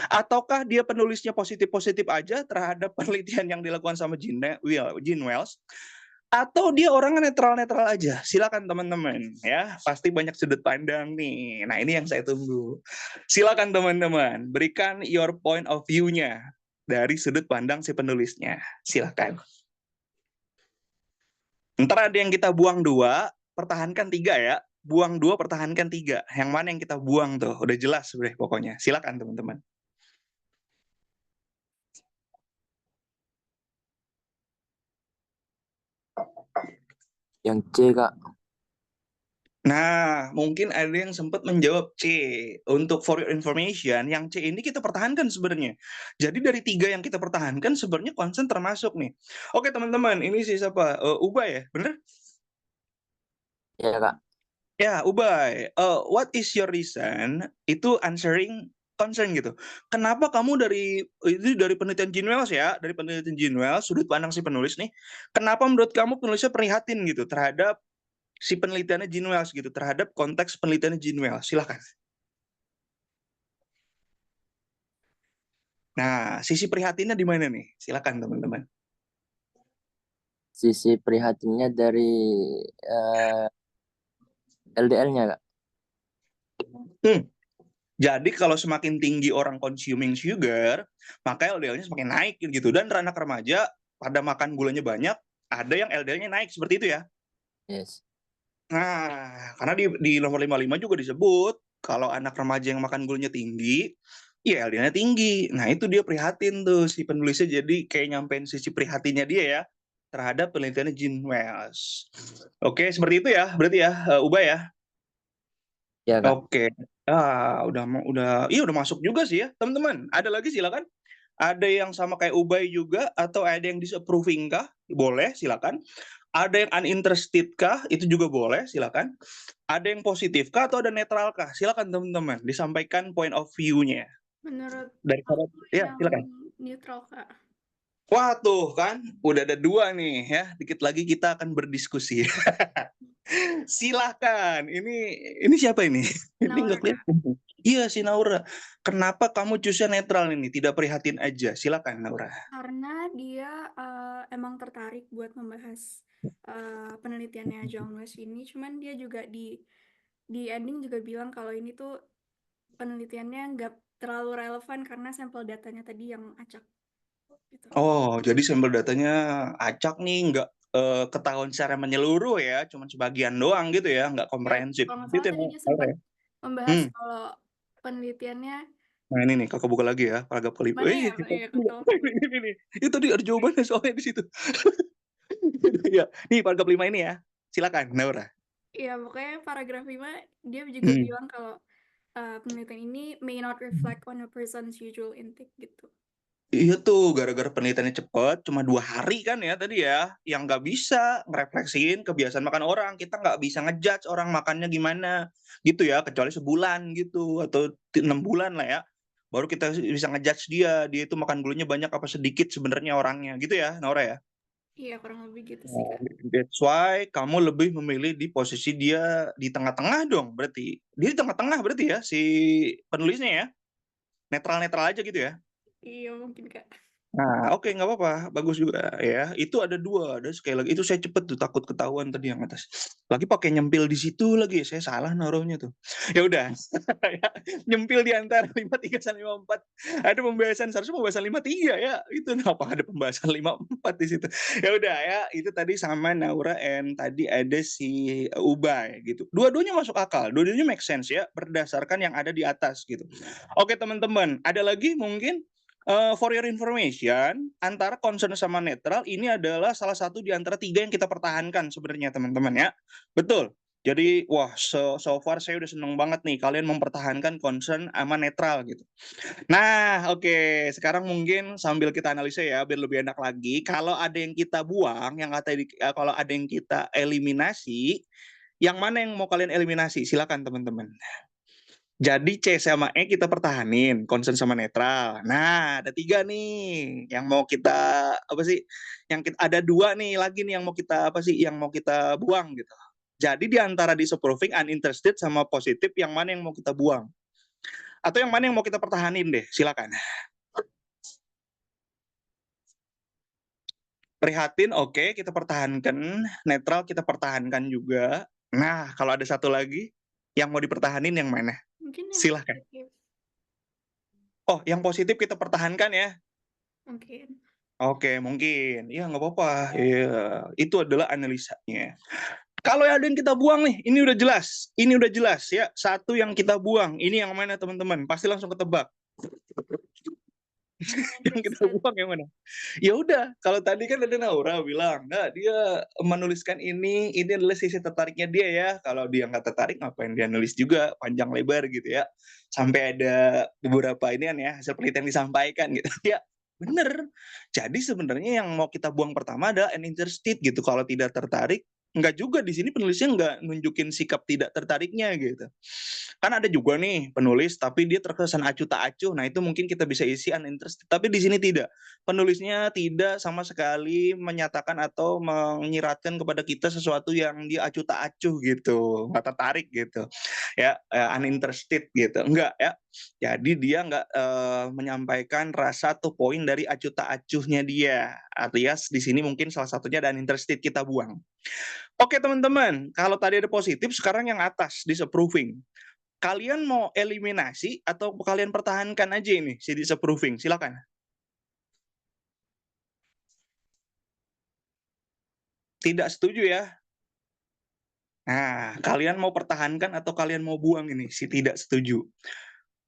Ataukah dia penulisnya positif-positif aja terhadap penelitian yang dilakukan sama Gene Wells? Atau dia orangnya netral-netral aja? Silakan teman-teman ya, pasti banyak sudut pandang nih. Nah, ini yang saya tunggu. Silakan teman-teman, berikan your point of view-nya dari sudut pandang si penulisnya. Silakan. Ntar ada yang kita buang 2, pertahankan 3 ya. Buang 2, pertahankan 3. Yang mana yang kita buang tuh? Udah jelas sebenarnya pokoknya. Silakan teman-teman. Yang C, Kak. Nah, mungkin ada yang sempat menjawab C. Untuk for your information, yang C ini kita pertahankan sebenarnya. Jadi dari 3 yang kita pertahankan sebenarnya konsen termasuk nih. Oke teman-teman, ini sih siapa? Ubay ya, bener? Ya, Kak. Ya, Ubay. What is your reason? Itu answering concern gitu. Kenapa kamu dari penelitian Gene Wells ya, dari penelitian Gene Wells, sudut pandang si penulis nih, kenapa menurut kamu penulisnya prihatin gitu terhadap si penelitiannya Gene Wells gitu, terhadap konteks penelitiannya Gene Wells? Silahkan. Nah, sisi prihatinnya di mana nih? Silakan teman-teman. Sisi prihatinnya dari LDL-nya, Kak. Jadi kalau semakin tinggi orang consuming sugar, maka LDL-nya semakin naik gitu. Dan anak remaja pada makan gulanya banyak, ada yang LDL-nya naik seperti itu ya. Yes. Nah, karena di nomor 55 juga disebut kalau anak remaja yang makan gulanya tinggi, ya LDL-nya tinggi. Nah, itu dia prihatin tuh si penulisnya, jadi kayak nyampein sisi prihatinnya dia ya terhadap penelitiannya Gene Wells. Oke, seperti itu ya, berarti ya, Ubay ya. Ya, Kak. Oke. Iya udah masuk juga sih ya, teman-teman. Ada lagi silakan. Ada yang sama kayak Ubay juga atau ada yang disapproving kah? Boleh, silakan. Ada yang uninterested kah? Itu juga boleh, silakan. Ada yang positif kah atau ada netral kah? Silakan teman-teman, disampaikan point of view-nya. Menurut Daripada aku ya, yang silakan. neutral, Kak. Wah tuh kan, udah ada 2 nih ya. Dikit lagi kita akan berdiskusi. Silahkan. Ini siapa ini? Ini nggak Naura. kelihatan. Iya si Naura. Kenapa kamu choose-nya netral ini? Tidak prihatin aja. Silakan Naura. Karena dia emang tertarik buat membahas penelitiannya John Wells ini, cuman dia juga di ending juga bilang kalau ini tuh penelitiannya nggak terlalu relevan karena sampel datanya tadi yang acak gitu. Oh, jadi sampel datanya acak nih, nggak ketahuan secara menyeluruh ya, cuma sebagian doang gitu ya, nggak Ya, komprehensif. kalau nggak Gitu salah ya, tadi dia Naura sempat ya? membahas kalau penelitiannya Nah ini nih, kakak buka lagi ya, paragraf kelima. mana ya? Iya, betul. Ini nih. Itu tadi ada jawabannya soalnya di situ. Ya, nih paragraf 5 ini ya. Silakan, Naura. Iya, pokoknya paragraf 5 dia juga bilang kalau penelitian ini may not reflect on a person's usual intake gitu. Iya tuh, gara-gara penelitiannya cepet, cuma 2 hari kan ya tadi ya, yang nggak bisa ngerefleksiin kebiasaan makan orang. Kita nggak bisa ngejudge orang makannya gimana, gitu ya, kecuali sebulan gitu, atau 6 bulan lah ya. Baru kita bisa ngejudge dia itu makan gulanya banyak apa sedikit sebenarnya orangnya, gitu ya, Naura ya? Iya, kurang lebih gitu sih, Kak. That's why kamu lebih memilih di posisi dia di tengah-tengah dong, berarti. Dia di tengah-tengah berarti ya, si penulisnya ya? Netral-netral aja gitu ya? Iya, mungkin, Kak. Nah, oke, nggak apa-apa, bagus juga ya. Itu ada 2, ada sekali lagi itu saya cepet tuh takut ketahuan tadi yang atas. Lagi pakai nyempil di situ lagi, saya salah naruhnya tuh. Ya udah, ya, nyempil di antara 53 sama 54. Ada pembahasan seharusnya pembahasan 53 ya. Itu kenapa ada pembahasan 54 di situ. Ya udah ya, itu tadi sama Naura and tadi ada si Ubay gitu. Dua-duanya masuk akal, dua-duanya make sense ya berdasarkan yang ada di atas gitu. Oke, teman-teman, ada lagi mungkin for your information, antara concern sama netral ini adalah salah satu di antara 3 yang kita pertahankan sebenarnya teman-teman ya. Betul. Jadi wah so far saya udah seneng banget nih kalian mempertahankan concern sama netral gitu. Nah, oke, sekarang mungkin sambil kita analisa ya biar lebih enak lagi. Kalau ada yang kita buang, kalau ada yang kita eliminasi, yang mana yang mau kalian eliminasi? Silakan teman-teman. Jadi C sama E kita pertahanin, concern sama netral. Nah, ada 3 nih yang mau kita apa sih? Ada 2 nih lagi nih yang mau kita apa sih? Yang mau kita buang gitu. Jadi di antara disapproving, uninterested sama positif, yang mana yang mau kita buang? Atau yang mana yang mau kita pertahanin deh? Silakan. Prihatin, oke, kita pertahankan. Netral kita pertahankan juga. Nah, kalau ada satu lagi yang mau dipertahanin yang mana? Mungkin yang Silakan. positif. Oh, yang positif kita pertahankan ya. Mungkin. Oke, mungkin. Ya, nggak apa-apa. Ya, itu adalah analisanya. Kalau ada yang kita buang nih, ini udah jelas. Ini udah jelas ya. Satu yang kita buang. Ini yang mana teman-teman? Pasti langsung ketebak. Yang kita buang yang mana? Ya udah, kalau tadi kan ada Naura bilang, nah dia menuliskan ini adalah sisi tertariknya dia ya. Kalau dia nggak tertarik, ngapain dia nulis juga panjang lebar gitu ya. Sampai ada beberapa ini kan ya, hasil penelitian disampaikan gitu. Ya, bener. Jadi sebenarnya yang mau kita buang pertama adalah uninterested gitu. Kalau tidak tertarik, nggak juga di sini penulisnya nggak nunjukin sikap tidak tertariknya gitu. Kan ada juga nih penulis tapi dia terkesan acuh tak acuh. Nah, itu mungkin kita bisa isi uninterested. Tapi di sini tidak. Penulisnya tidak sama sekali menyatakan atau menyiratkan kepada kita sesuatu yang dia acuh tak acuh gitu, nggak tertarik gitu. Ya, uninterested gitu. Enggak ya. Jadi dia nggak menyampaikan rasa atau poin dari acuh tak acuhnya dia. Alias di sini mungkin salah satunya ada uninterested kita buang. Oke teman-teman, kalau tadi ada positif, sekarang yang atas disapproving. Kalian mau eliminasi atau kalian pertahankan aja ini si disapproving? Silakan. Tidak setuju ya? Nah, kalian mau pertahankan atau kalian mau buang ini si tidak setuju?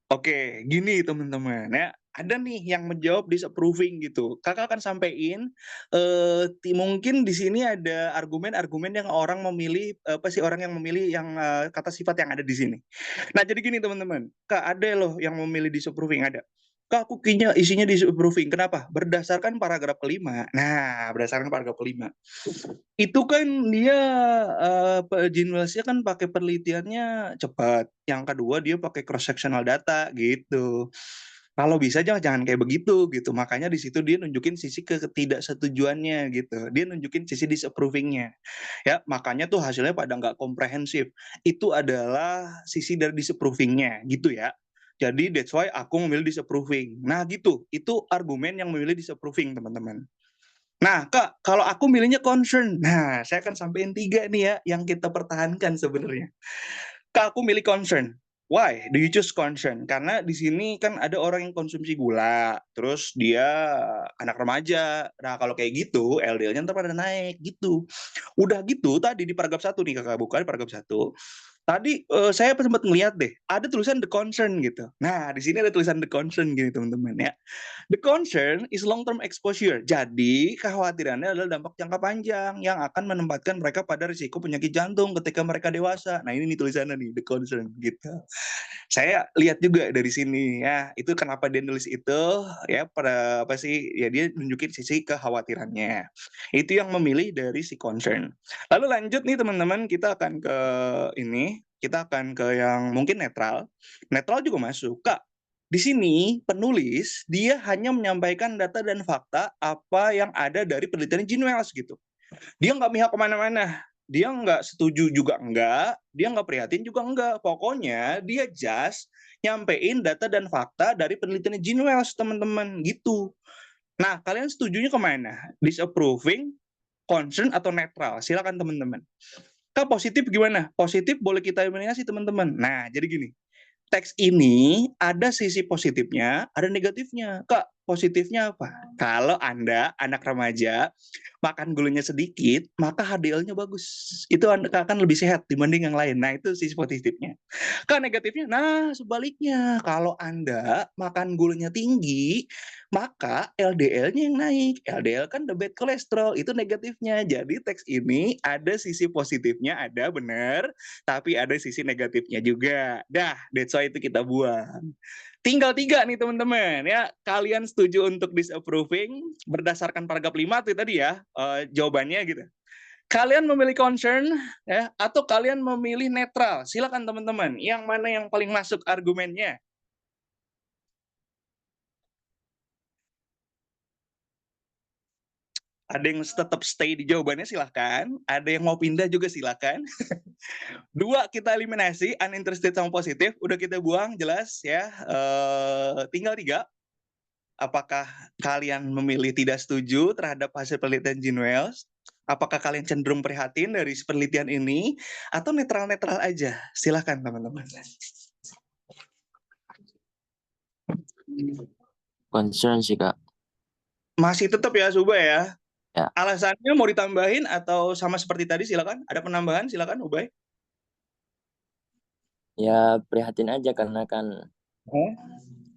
Oke, gini teman-teman ya. Ada nih yang menjawab disapproving gitu. Kakak akan sampein mungkin di sini ada argumen-argumen yang orang memilih orang yang memilih yang kata sifat yang ada di sini. Nah, jadi gini teman-teman. Kak, ada loh yang memilih disapproving ada. Kak, aku kayaknya isinya disapproving. Kenapa? Berdasarkan paragraf kelima. Nah, berdasarkan paragraf kelima. Itu kan dia Gene kan pakai penelitiannya cepat. Yang kedua dia pakai cross sectional data gitu. Kalau bisa jangan kayak begitu gitu. Makanya di situ dia nunjukin sisi ketidaksetujuannya gitu. Dia nunjukin sisi disapproving-nya. Ya, makanya tuh hasilnya pada nggak komprehensif. Itu adalah sisi dari disapproving-nya gitu ya. Jadi that's why aku memilih disapproving. Nah gitu, itu argumen yang memilih disapproving teman-teman. Nah, Kak, kalau aku milihnya concern. Nah, saya akan sampaikan 3 nih ya yang kita pertahankan sebenarnya. Kak, aku milih concern. Why do you choose concern? Karena di sini kan ada orang yang konsumsi gula, terus dia anak remaja. Nah, kalau kayak gitu, LDL-nya ntar pada naik gitu. Udah gitu, tadi di paragraf 1 nih Kakak buka di paragraf 1. Tadi saya sempat ngeliat deh, ada tulisan the concern gitu. Nah, di sini ada tulisan the concern gitu teman-teman ya. The concern is long-term exposure. Jadi, kekhawatirannya adalah dampak jangka panjang yang akan menempatkan mereka pada risiko penyakit jantung ketika mereka dewasa. Nah, ini nih tulisannya nih, the concern gitu. Saya lihat juga dari sini ya, itu kenapa dia nulis itu ya pada apa sih? Ya dia nunjukin sisi kekhawatirannya. Itu yang memilih dari si concern. Lalu lanjut nih teman-teman, kita akan ke yang mungkin netral. Netral juga masuk. Kak, di sini penulis dia hanya menyampaikan data dan fakta apa yang ada dari penelitian Gene Wells gitu. Dia nggak mihak kemana-mana. Dia nggak setuju juga enggak, dia nggak prihatin juga enggak. Pokoknya dia just nyampein data dan fakta dari penelitian Gene Wells, teman-teman, gitu. Nah, kalian setujunya kemana? Disapproving, concern, atau netral? Silakan teman-teman. Kak, positif gimana? Positif boleh kita eliminasi teman-teman. Nah, jadi gini. Teks ini ada sisi positifnya, ada negatifnya. Kak, positifnya apa? Kalau Anda anak remaja, makan gulanya sedikit, maka HDL-nya bagus. Itu Anda akan lebih sehat dibanding yang lain. Nah, itu sisi positifnya. Kak, negatifnya, nah sebaliknya. Kalau Anda makan gulanya tinggi, maka LDL-nya yang naik. LDL kan the bad cholesterol, itu negatifnya. Jadi teks ini ada sisi positifnya, ada benar, tapi ada sisi negatifnya juga. Dah, that's why itu kita buang. Tinggal 3 nih teman-teman ya. Kalian setuju untuk disapproving berdasarkan paragraf 5 tuh tadi ya, jawabannya gitu. Kalian memilih concern ya, atau kalian memilih netral? Silakan teman-teman. Yang mana yang paling masuk argumennya? Ada yang tetap stay di jawabannya silahkan. Ada yang mau pindah juga silahkan. 2 kita eliminasi, uninterested sama positif. Udah kita buang, jelas ya. Tinggal 3. Apakah kalian memilih tidak setuju terhadap hasil penelitian Gene Wells? Apakah kalian cenderung prihatin dari penelitian ini? Atau netral-netral aja? Silahkan teman-teman. Concern sih, Kak. Masih tetap ya, Suba ya? Ya. Alasannya mau ditambahin atau sama seperti tadi silakan. Ada penambahan silakan Ubay. Ya prihatin aja karena kan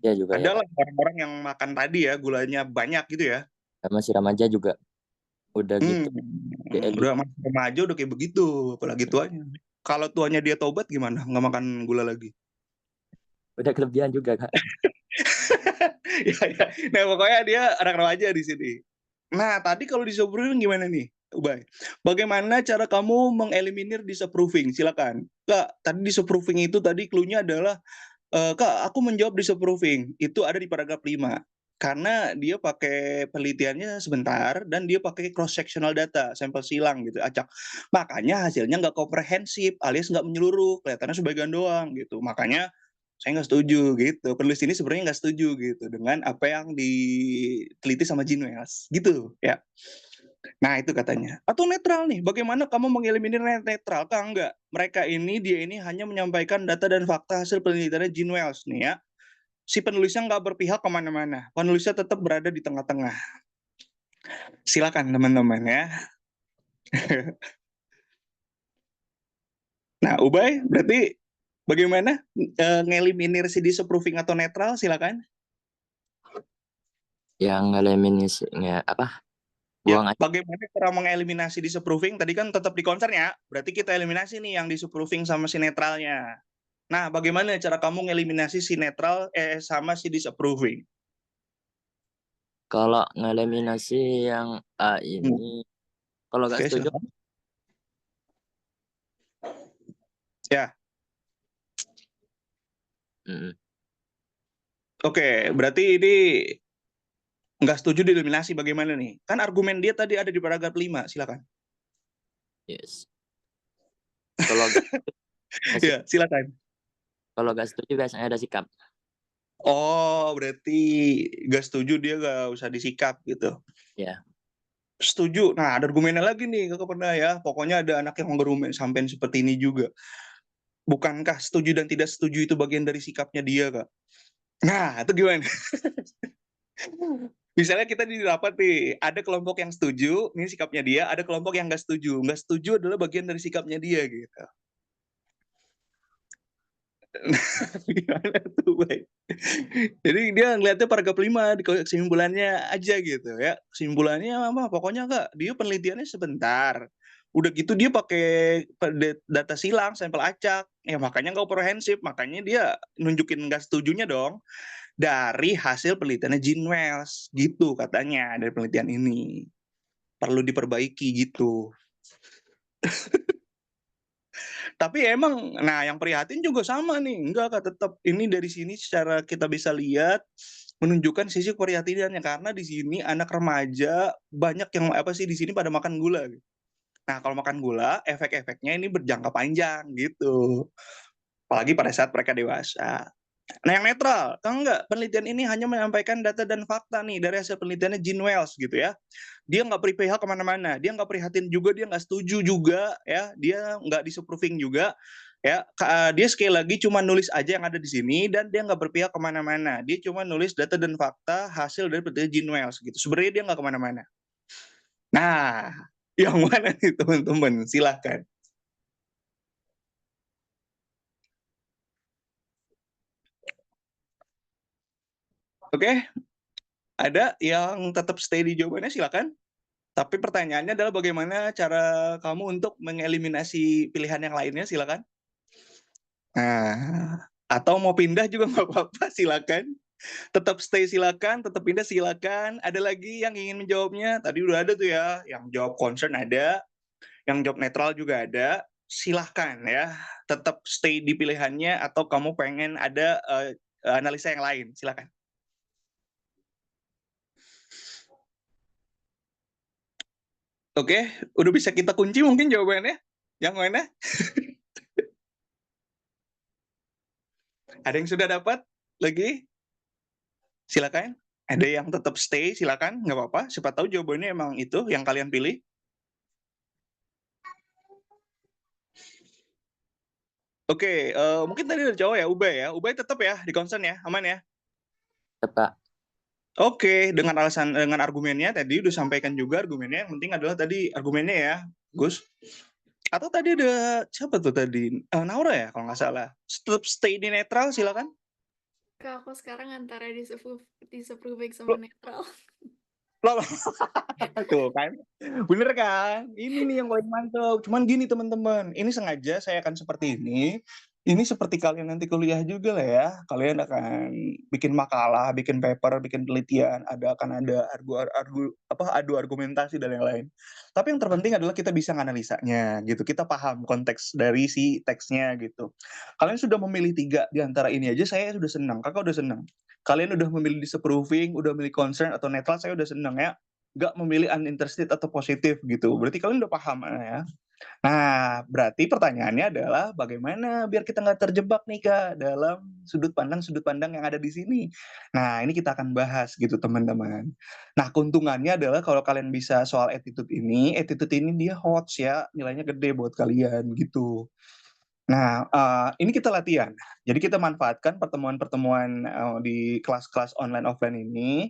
ya juga ya. Adalah orang-orang yang makan tadi ya gulanya banyak gitu ya. Masih remaja juga udah gitu. Udah masih remaja udah kayak begitu, apalagi tuanya. Kalau tuanya dia tobat gimana? Nggak makan gula lagi. Udah kelebihan juga, Kak. ya. Nah pokoknya dia anak remaja di sini. Nah tadi kalau disapproving gimana nih, Ubay? Bagaimana cara kamu mengeliminir disapproving? Silakan. Kak, tadi disapproving itu tadi clue-nya adalah Kak, aku menjawab disapproving. Itu ada di paragraf 5. Karena dia pakai penelitiannya sebentar dan dia pakai cross sectional data, sampel silang gitu, acak. Makanya hasilnya nggak komprehensif, alias nggak menyeluruh, kelihatannya sebagian doang gitu. Makanya saya nggak setuju gitu. Penulis ini sebenarnya nggak setuju gitu dengan apa yang diteliti sama Gene Wells gitu ya. Nah itu katanya. Atau netral nih, bagaimana kamu mengeliminir netral? Kah enggak? Dia ini hanya menyampaikan data dan fakta hasil penelitiannya Gene Wells nih ya. Si penulisnya nggak berpihak kemana-mana. Penulisnya tetap berada di tengah-tengah. Silakan teman-teman ya. Nah Ubay, berarti bagaimana ngeliminir si disapproving atau netral? Silakan. Yang ngeliminasinya apa? Buang aja. Bagaimana cara mengeliminasi disapproving? Tadi kan tetap di concern ya. Berarti kita eliminasi nih yang disapproving sama si netralnya. Nah, bagaimana cara kamu ngeliminasi si netral sama si disapproving? Kalau ngeliminasi yang A ini, kalau nggak setuju, silakan. Ya. Oke, berarti ini nggak setuju dieliminasi bagaimana nih? Kan argumen dia tadi ada di paragraf 5, silakan. yes. Kalau ya, silakan. Kalau nggak setuju biasanya ada sikap. Oh, berarti nggak setuju dia nggak usah disikap gitu. Ya. Setuju. Nah, ada argumennya lagi nih, Kakak pernah ya. Pokoknya ada anak yang mengargumen sampai seperti ini juga. Bukankah setuju dan tidak setuju itu bagian dari sikapnya dia, Kak? Nah, itu gimana? Misalnya kita di rapat nih, ada kelompok yang setuju, ini sikapnya dia, ada kelompok yang nggak setuju. Nggak setuju adalah bagian dari sikapnya dia, gitu. Gimana tuh, baik? Jadi dia ngeliatnya paragraf 5, di kesimpulannya aja gitu ya. Kesimpulannya apa? Pokoknya Kak, dia penelitiannya sebentar. Udah gitu dia pakai data silang, sampel acak. Ya makanya nggak komprehensif, makanya dia nunjukin nggak setujunya dong. Dari hasil penelitiannya Gene Wells gitu katanya dari penelitian ini perlu diperbaiki gitu. Tapi emang nah yang prihatin juga sama nih, enggak Kak, tetap ini dari sini secara kita bisa lihat menunjukkan sisi keprihatinannya karena di sini anak remaja banyak yang apa sih di sini pada makan gula. Nah kalau makan gula efek-efeknya ini berjangka panjang gitu, apalagi pada saat mereka dewasa. Nah, yang netral, kalau enggak, penelitian ini hanya menyampaikan data dan fakta nih dari hasil penelitiannya Gene Wells gitu ya. Dia nggak perihal kemana-mana, dia nggak prihatin juga, dia nggak setuju juga, ya, dia nggak disapproving juga, ya. Dia sekali lagi cuma nulis aja yang ada di sini dan dia nggak berpihak kemana-mana. Dia cuma nulis data dan fakta hasil dari penelitian Gene Wells gitu. Sebenarnya dia nggak kemana-mana. Nah, yang mana nih teman-teman? Silahkan. Oke, ada yang tetap stay di jawabannya, silakan. Tapi pertanyaannya adalah bagaimana cara kamu untuk mengeliminasi pilihan yang lainnya, silakan. Nah, atau mau pindah juga nggak apa-apa, silakan. Tetap stay silakan, tetap pindah silakan. Ada lagi yang ingin menjawabnya? Tadi udah ada tuh ya, yang jawab concern ada, yang jawab netral juga ada. Silahkan ya, tetap stay di pilihannya atau kamu pengen ada analisa yang lain, silakan. Oke, udah bisa kita kunci mungkin jawabannya? Yang mana? Ada yang sudah dapat lagi? Silakan. Ada yang tetap stay, silakan, nggak apa-apa. Siapa tahu jawabannya emang itu yang kalian pilih. Oke, mungkin tadi ada cowok ya, Ubay ya. Ubay tetap ya di concern ya, aman ya? Pak. Oke, dengan argumennya tadi udah sampaikan juga argumennya. Yang penting adalah tadi argumennya ya, Gus. Atau tadi ada siapa tuh tadi? Naura ya kalau nggak salah. Tetap stay di netral, silakan. Kak, aku sekarang antara disapproving sama netral. Loh, tuh kan, bener kan? Ini nih yang paling mantap. Cuman gini teman-teman, ini sengaja saya akan seperti ini. Ini seperti kalian nanti kuliah juga lah ya. Kalian akan bikin makalah, bikin paper, bikin penelitian, akan ada adu argumentasi dan yang lain. Tapi yang terpenting adalah kita bisa menganalisanya gitu. Kita paham konteks dari si teksnya gitu. Kalian sudah memilih 3 di antara ini aja, saya sudah senang. Kakak udah senang. Kalian udah memilih disapproving, udah memilih concern atau netral, saya udah senang ya. Nggak memilih uninterested atau positif gitu. Berarti kalian udah paham ya. Nah, berarti pertanyaannya adalah bagaimana biar kita nggak terjebak nih Kak dalam sudut pandang yang ada di sini. Nah, ini kita akan bahas gitu teman-teman. Nah, keuntungannya adalah kalau kalian bisa soal attitude ini dia hot ya, nilainya gede buat kalian gitu. Nah, ini kita latihan. Jadi kita manfaatkan pertemuan-pertemuan di kelas-kelas online offline ini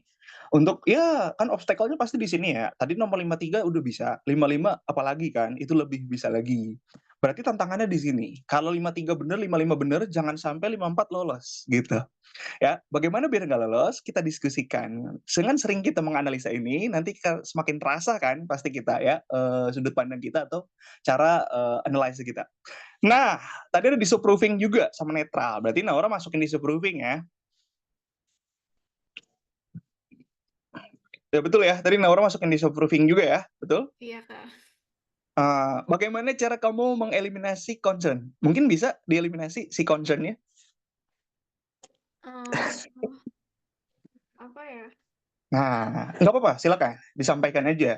untuk ya kan obstacle-nya pasti di sini ya. Tadi nomor 53 udah bisa, 55 apalagi kan, itu lebih bisa lagi. Berarti tantangannya di sini. Kalau 53 bener, 55 bener, jangan sampai 54 lolos gitu. Ya, bagaimana biar nggak lolos? Kita diskusikan. Dengan sering kita menganalisa ini, nanti semakin terasa kan pasti kita ya sudut pandang kita atau cara analisa kita. Nah, tadi ada disapproving juga sama netral. Berarti Naura masukin disapproving ya. Ya betul ya, tadi Naura masukin disapproving juga ya, betul? Iya, Kak. Bagaimana cara kamu mengeliminasi concern? Mungkin bisa dieliminasi si concernnya? Apa ya? Nah, nggak apa-apa, silakan disampaikan aja.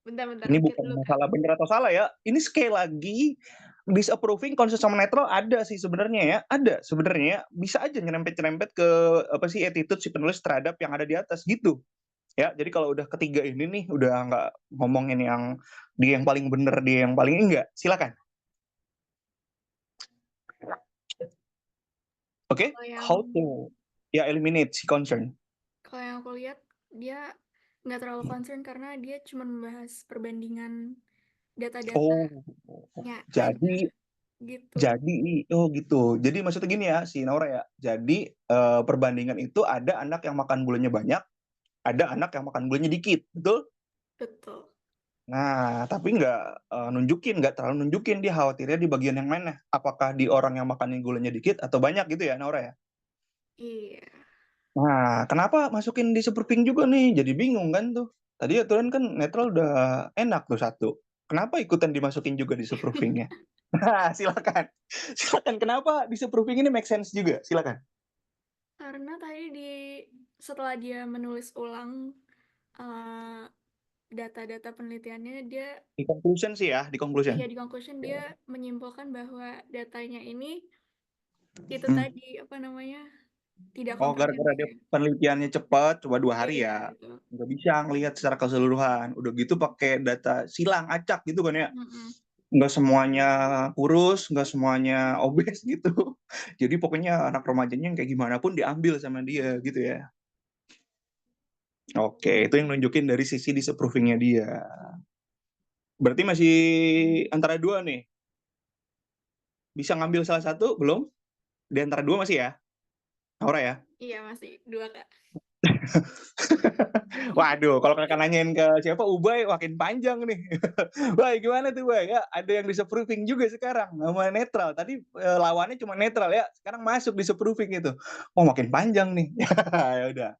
Bentar, Ini mikir bukan dulu, Kak. masalah benar atau salah ya. Ini sekali lagi disapproving concern sama netral ada sih sebenarnya ya. Ada sebenarnya bisa aja nyerempet-nyerempet ke apa sih attitude si penulis terhadap yang ada di atas gitu. Ya, jadi kalau udah ketiga ini nih udah nggak ngomongin yang dia yang paling bener, dia yang paling enggak. Silakan. Oke, how to eliminate si concern. Kalau yang aku lihat dia nggak terlalu concern karena dia cuma membahas perbandingan data-data. Ya, jadi gitu. gitu. Jadi maksudnya gini ya si Naura ya. Jadi perbandingan itu ada anak yang makan gulanya banyak, ada anak yang makan gulanya dikit, betul? Betul. Nah, tapi nggak terlalu nunjukin dia khawatirnya di bagian yang mana. Apakah di orang yang makan gulanya dikit atau banyak gitu ya, Naura ya? Iya. Nah, kenapa masukin disapproving juga nih? Jadi bingung kan tuh. Tadi aturan kan netral udah enak tuh 1. Kenapa ikutan dimasukin juga disapprovingnya? Nah, silakan. Silakan, kenapa disapproving ini make sense juga? Silakan. Karena tadi setelah dia menulis ulang data-data penelitiannya, dia Di conclusion sih ya, di conclusion. Iya, di conclusion dia menyimpulkan bahwa datanya ini itu tadi apa namanya? tidak Oh, gara-gara dia komprehensif. penelitiannya cepat, coba 2 hari Iya, ya. betul. Nggak bisa ngelihat secara keseluruhan. Udah gitu pakai data silang, acak gitu kan ya. Mm-mm. Nggak semuanya kurus, nggak semuanya obes gitu. Jadi pokoknya anak remajanya yang kayak gimana pun diambil sama dia gitu ya. Oke, itu yang nunjukin dari sisi disapproving-nya dia. Berarti masih antara 2 nih. Bisa ngambil salah satu? Belum? Di antara 2 masih ya? Aura ya? Iya, masih 2, Kak. Waduh, kalau kakak nanyain ke siapa Ubay makin panjang nih. Bay, gimana tuh Bay? Ya, ada yang disapproving juga sekarang sama netral. Tadi lawannya cuma netral ya, sekarang masuk disapproving itu. Oh, makin panjang nih. Ya udah.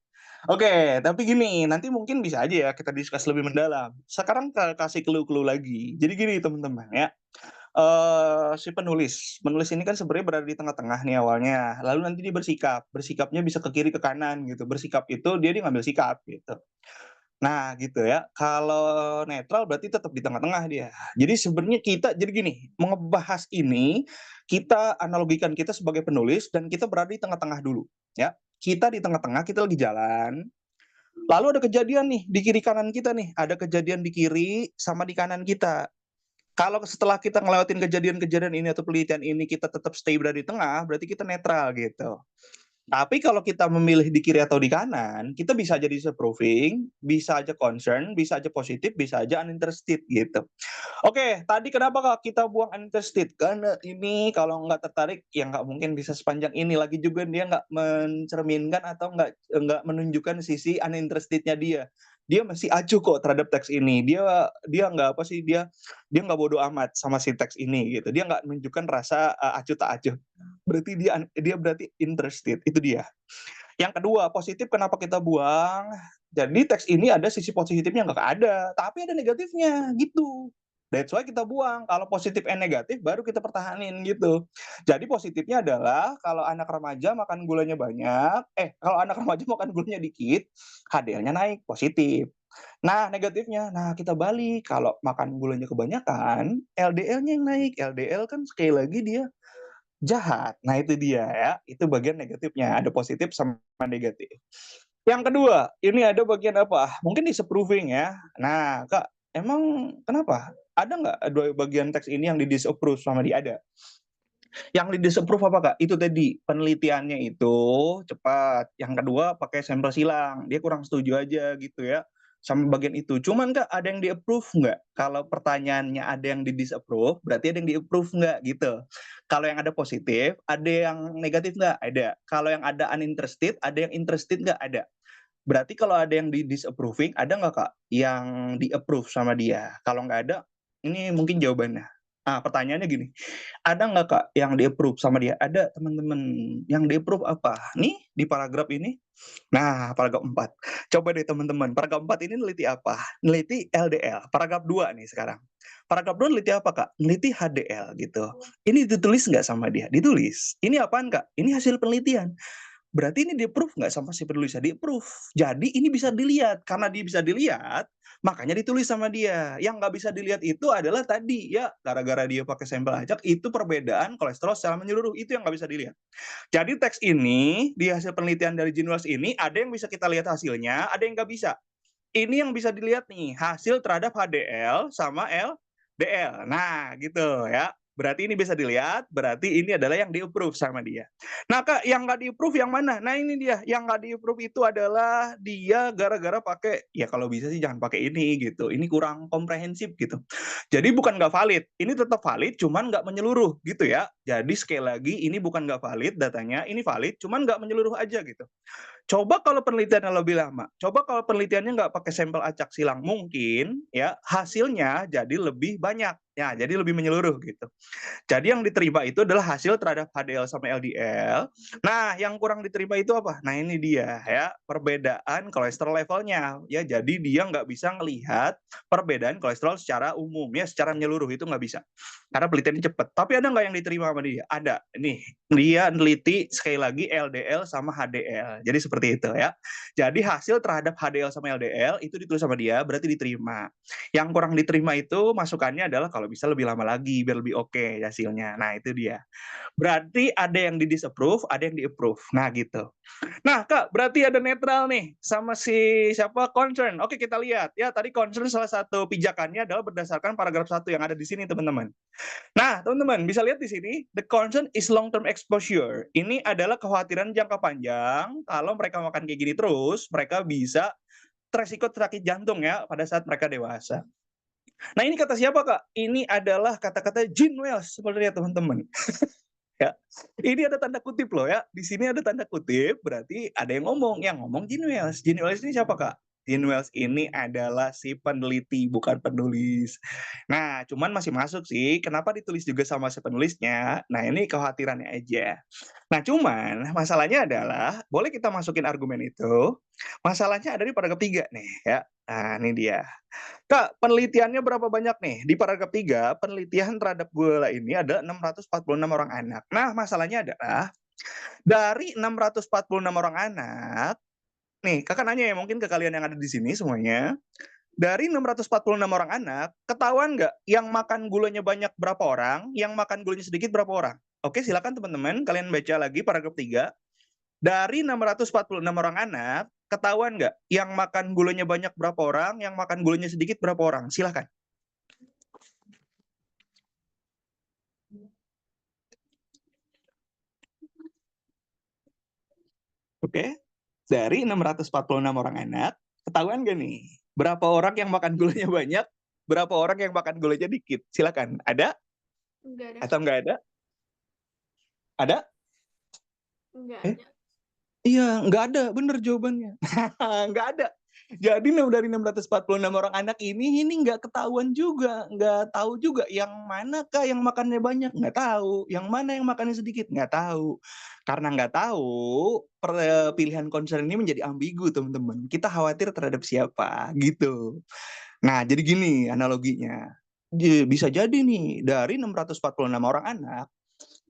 Oke, tapi gini, nanti mungkin bisa aja ya kita discuss lebih mendalam. Sekarang kasih clue-clue lagi. Jadi gini teman-teman ya. Si penulis ini kan sebenarnya berada di tengah-tengah nih awalnya. Lalu nanti dia bersikapnya bisa ke kiri ke kanan gitu. Bersikap itu dia ngambil sikap gitu. Nah, gitu ya. Kalau netral berarti tetap di tengah-tengah dia. Jadi sebenarnya kita jadi gini, ngebahas ini kita analogikan kita sebagai penulis dan kita berada di tengah-tengah dulu, ya. Kita di tengah-tengah, kita lagi jalan. Lalu ada kejadian nih di kiri kanan kita nih, ada kejadian di kiri sama di kanan kita. Kalau setelah kita ngelewatin kejadian-kejadian ini atau penelitian ini kita tetap stay berada di tengah, berarti kita netral gitu. Tapi kalau kita memilih di kiri atau di kanan, kita bisa aja disapproving, bisa aja concern, bisa aja positif, bisa aja uninterested gitu. Oke, tadi kenapa Kak kita buang uninterested? Karena ini kalau nggak tertarik, ya nggak mungkin bisa sepanjang ini. Lagi juga dia nggak mencerminkan atau nggak menunjukkan sisi uninterestednya dia. Dia masih acuh kok terhadap teks ini. Dia nggak apa sih, dia nggak bodoh amat sama si teks ini gitu. Dia nggak menunjukkan rasa acuh tak acuh. Berarti dia berarti interested, itu dia. Yang kedua, positif kenapa kita buang? Jadi teks ini ada sisi positifnya nggak ada, tapi ada negatifnya gitu. That's why kita buang. Kalau positif and negatif baru kita pertahanin gitu. Jadi positifnya adalah kalau anak remaja makan gulanya banyak, kalau anak remaja makan gulanya dikit, HDL-nya naik, positif. Nah, negatifnya, kita balik. Kalau makan gulanya kebanyakan, LDL-nya yang naik. LDL kan sekali lagi dia jahat. Nah, itu dia ya. Itu bagian negatifnya. Ada positif sama negatif. Yang kedua, ini ada bagian apa? Mungkin disapproving ya. Nah, Kak, emang kenapa? Ada nggak dua bagian teks ini yang di-disapprove sama dia? Ada. Yang di-disapprove apa, Kak? Itu tadi, penelitiannya itu cepat. Yang kedua, pakai sampel silang. Dia kurang setuju aja gitu ya sama bagian itu. Cuman Kak, ada yang di-approve nggak? Kalau pertanyaannya ada yang di-disapprove, berarti ada yang di-approve nggak gitu. Kalau yang ada positif, ada yang negatif nggak? Ada. Kalau yang ada uninterested, ada yang interested nggak? Ada. Berarti kalau ada yang di-disapproving, ada nggak Kak yang di-approve sama dia? Kalau nggak ada, ini mungkin jawabannya. Nah, pertanyaannya gini, ada nggak Kak yang di-approve sama dia? Ada teman-teman. Yang di-approve apa? Nih, di paragraf ini. Nah, paragraf 4. Coba deh teman-teman, paragraf 4 ini neliti apa? Neliti LDL. Paragraf 2 nih sekarang. Paragraf 2 neliti apa Kak? Neliti HDL gitu. Ini ditulis nggak sama dia? Ditulis. Ini apaan Kak? Ini hasil penelitian. Berarti ini di-approve nggak sama si penulisnya? Di-approve. Jadi ini bisa dilihat. Karena dia bisa dilihat, makanya ditulis sama dia. Yang nggak bisa dilihat itu adalah tadi ya, gara-gara dia pakai sampel acak, itu perbedaan kolesterol secara menyeluruh. Itu yang nggak bisa dilihat. Jadi teks ini, di hasil penelitian dari Genewars ini, ada yang bisa kita lihat hasilnya, ada yang nggak bisa. Ini yang bisa dilihat nih, hasil terhadap HDL sama LDL. Nah, gitu ya. Berarti ini bisa dilihat, berarti ini adalah yang di-approve sama dia. Nah, Kak, yang nggak di-approve yang mana? Nah, ini dia. Yang nggak di-approve itu adalah dia gara-gara pakai, ya kalau bisa sih jangan pakai ini gitu. Ini kurang komprehensif gitu. Jadi bukan nggak valid. Ini tetap valid, cuman nggak menyeluruh gitu ya. Jadi sekali lagi, ini bukan nggak valid datanya, ini valid, cuman nggak menyeluruh aja gitu. Coba kalau penelitiannya lebih lama, coba kalau penelitiannya nggak pakai sampel acak silang, mungkin ya hasilnya jadi lebih banyak, ya jadi lebih menyeluruh gitu. Jadi yang diterima itu adalah hasil terhadap HDL sama LDL. Nah, yang kurang diterima itu apa? Nah, ini dia ya, perbedaan kolesterol levelnya. Ya, jadi dia nggak bisa ngelihat perbedaan kolesterol secara umum ya, secara menyeluruh itu nggak bisa. Karena penelitiannya cepat. Tapi ada nggak yang diterima sama dia? Ada. Nih, dia neliti sekali lagi LDL sama HDL. Jadi seperti seperti itu ya. Jadi hasil terhadap HDL sama LDL itu ditulis sama dia, berarti diterima. Yang kurang diterima itu masukannya adalah kalau bisa lebih lama lagi biar lebih oke hasilnya. Nah, itu dia. Berarti ada yang di-disapprove, ada yang di-approve. Nah, gitu. Nah, Kak, berarti ada netral nih sama si siapa concern. Oke, kita lihat ya. Tadi concern salah satu pijakannya adalah berdasarkan paragraf 1 yang ada di sini, teman-teman. Nah, teman-teman bisa lihat di sini, the concern is long term exposure. Ini adalah kekhawatiran jangka panjang kalau mereka makan kayak gini terus, mereka bisa resiko sakit jantung ya pada saat mereka dewasa. Nah, ini kata siapa, Kak? Ini adalah kata-kata Gene Wells sebenarnya, teman-teman. Ya. Ini ada tanda kutip loh ya. Di sini ada tanda kutip, berarti ada yang ngomong Gene Wells. Gene Wells ini siapa, Kak? Gene Wells ini adalah si peneliti, bukan penulis. Nah, cuman masih masuk sih. Kenapa ditulis juga sama si penulisnya? Nah, ini kekhawatirannya aja. Nah, cuman masalahnya adalah, boleh kita masukin argumen itu, masalahnya ada di paragraf 3 nih ya. Nah, ini dia. Kak, penelitiannya berapa banyak nih? Di paragraf 3, penelitian terhadap gula ini ada 646 orang anak. Nah, masalahnya adalah dari 646 orang anak, nih kakak nanya ya mungkin ke kalian yang ada di sini semuanya, dari 646 orang anak, ketahuan nggak yang makan gulanya banyak berapa orang, yang makan gulanya sedikit berapa orang? Oke, silakan teman-teman, kalian baca lagi paragraf 3. Dari 646 orang anak, ketahuan nggak yang makan gulanya banyak berapa orang, yang makan gulanya sedikit berapa orang? Silahkan. Oke, dari 646 orang anak, ketahuan nggak nih berapa orang yang makan gulanya banyak, berapa orang yang makan gulanya dikit? Silakan. Ada Enggak ada. atau nggak ada? Ada? Enggak Eh? ada. Iya, nggak ada, bener jawabannya. Nggak ada. Jadi dari 646 orang anak ini nggak ketahuan juga, nggak tahu juga yang manakah yang makannya banyak, nggak tahu, yang mana yang makannya sedikit, nggak tahu. Karena nggak tahu, pilihan concern ini menjadi ambigu, teman-teman. Kita khawatir terhadap siapa, gitu. Nah, jadi gini analoginya. Bisa jadi nih, dari 646 orang anak,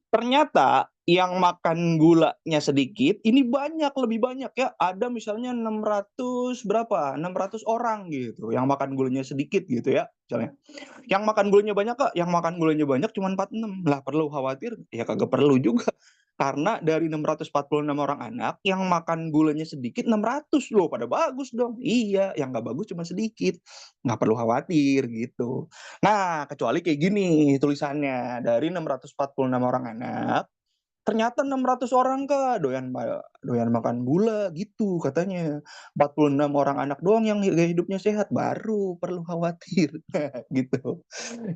ternyata yang makan gulanya sedikit ini banyak, lebih banyak ya. Ada misalnya 600 berapa? 600 orang gitu yang makan gulanya sedikit gitu ya. Misalnya. Yang makan gulanya banyak, Kak, yang makan gulanya banyak cuma 46. Lah perlu khawatir? Ya kagak perlu juga. Karena dari 646 orang anak yang makan gulanya sedikit 600 loh, pada bagus dong. Iya, yang nggak bagus cuma sedikit. Nggak perlu khawatir gitu. Nah, kecuali kayak gini tulisannya, dari 646 orang anak, ternyata 600 orang Kak doyan makan gula gitu katanya. 46 orang anak doang yang hidupnya sehat, baru perlu khawatir gitu.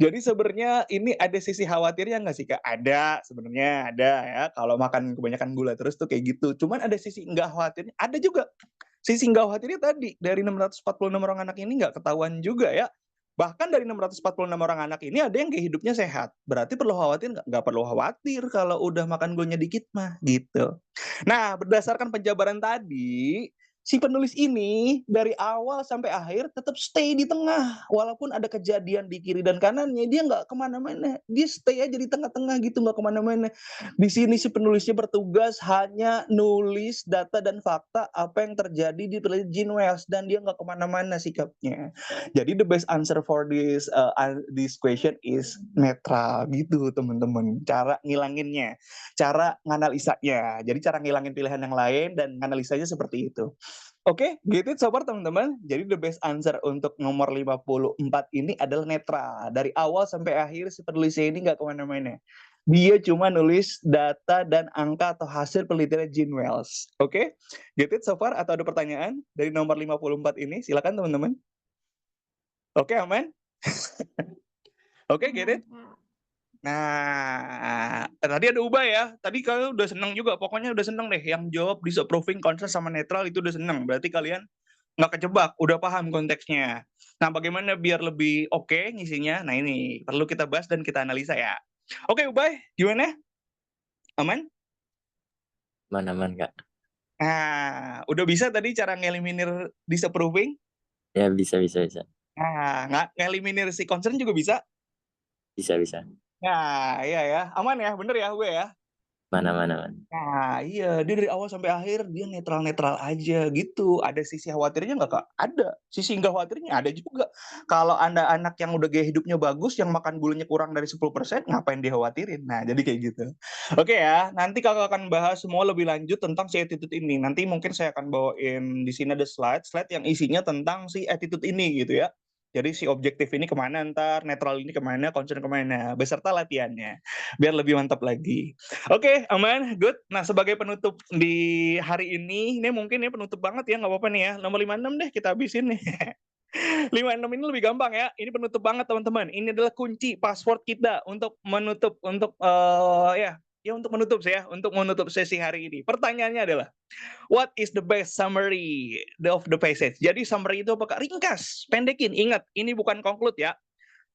Jadi sebenarnya ini ada sisi khawatirnya nggak sih Kak? Ada, sebenarnya ada ya. Kalau makan kebanyakan gula terus tuh kayak gitu. Cuman ada sisi nggak khawatirnya, ada juga. Sisi nggak khawatirnya tadi, dari 646 orang anak ini nggak ketahuan juga ya. Bahkan dari 646 orang anak ini ada yang kayak hidupnya sehat. Berarti perlu khawatir nggak? Nggak perlu khawatir kalau udah makan gulanya dikit mah, gitu. Nah, berdasarkan penjabaran tadi, si penulis ini dari awal sampai akhir tetap stay di tengah. Walaupun ada kejadian di kiri dan kanannya, dia nggak kemana-mana. Dia stay aja di tengah-tengah gitu, nggak kemana-mana. Di sini si penulisnya bertugas hanya nulis data dan fakta apa yang terjadi di penelitian Gene Wells, dan dia nggak kemana-mana sikapnya. Jadi the best answer for this question is netral gitu, teman-teman. Cara ngilanginnya, cara nganalisanya. Jadi cara ngilangin pilihan yang lain dan nganalisanya seperti itu. Oke, get it so far, teman-teman. Jadi the best answer untuk nomor 54 ini adalah netral. Dari awal sampai akhir si penulisnya ini nggak kemana-mana. Dia cuma nulis data dan angka atau hasil penelitian Gene Wells. Oke, get it so far? Atau ada pertanyaan dari nomor 54 ini? Silakan teman-teman. Oke, aman? Oke, get it? Nah, tadi ada Ubay ya. Tadi kalian udah seneng juga. Pokoknya udah seneng deh. Yang jawab disapproving, concern, sama netral itu udah seneng. Berarti kalian nggak kejebak. Udah paham konteksnya. Nah, bagaimana biar lebih oke ngisinya? Nah, ini perlu kita bahas dan kita analisa ya. Oke, Ubay. Gimana? Aman? Aman, Kak. Nah, udah bisa tadi cara ngeliminir disapproving? Ya, bisa. Nah, ngeliminir si concern juga bisa? Bisa. Nah, iya ya. Aman ya? Bener ya, gue ya? Mana. Nah, iya, dia dari awal sampai akhir dia netral-netral aja gitu. Ada sisi khawatirnya nggak, Kak? Ada. Sisi nggak khawatirnya ada juga. Kalau Anda anak yang udah gaya hidupnya bagus, yang makan gulanya kurang dari 10%, ngapain dikhawatirin? Nah, jadi kayak gitu. Oke ya, nanti Kakak akan bahas semua lebih lanjut tentang si attitude ini. Nanti mungkin saya akan bawain di sini ada slide yang isinya tentang si attitude ini gitu ya. Jadi si objektif ini kemana ntar, netral ini kemana, concern kemana, beserta latihannya. Biar lebih mantap lagi. Oke, aman, good. Nah, sebagai penutup di hari ini mungkin ya penutup banget ya, nggak apa-apa nih ya. Nomor 56 deh kita habisin nih. 56 ini lebih gampang ya. Ini penutup banget teman-teman. Ini adalah kunci password kita untuk menutup untuk menutup sesi hari ini. Pertanyaannya adalah what is the best summary of the passage? Jadi summary itu apakah ringkas, pendekin. Ingat, ini bukan conclude ya.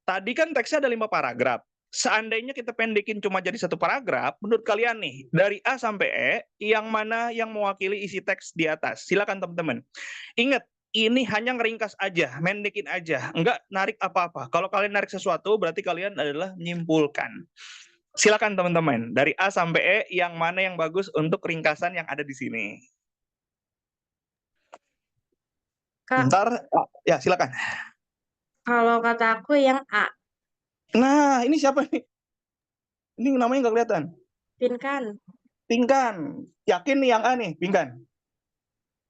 Tadi kan teksnya ada 5 paragraf. Seandainya kita pendekin cuma jadi 1 paragraf, menurut kalian nih, dari A sampai E, yang mana yang mewakili isi teks di atas? Silakan teman-teman. Ingat, ini hanya ngeringkas aja, mendekin aja, enggak narik apa-apa. Kalau kalian narik sesuatu, berarti kalian adalah menyimpulkan. Silakan teman-teman, dari A sampai E, yang mana yang bagus untuk ringkasan yang ada di sini? Kak, Bentar, ya silakan. kalau kata aku yang A, Nah, ini siapa nih? Ini namanya nggak kelihatan. Pinkan. Pinkan. Yakin nih yang A nih, Pinkan?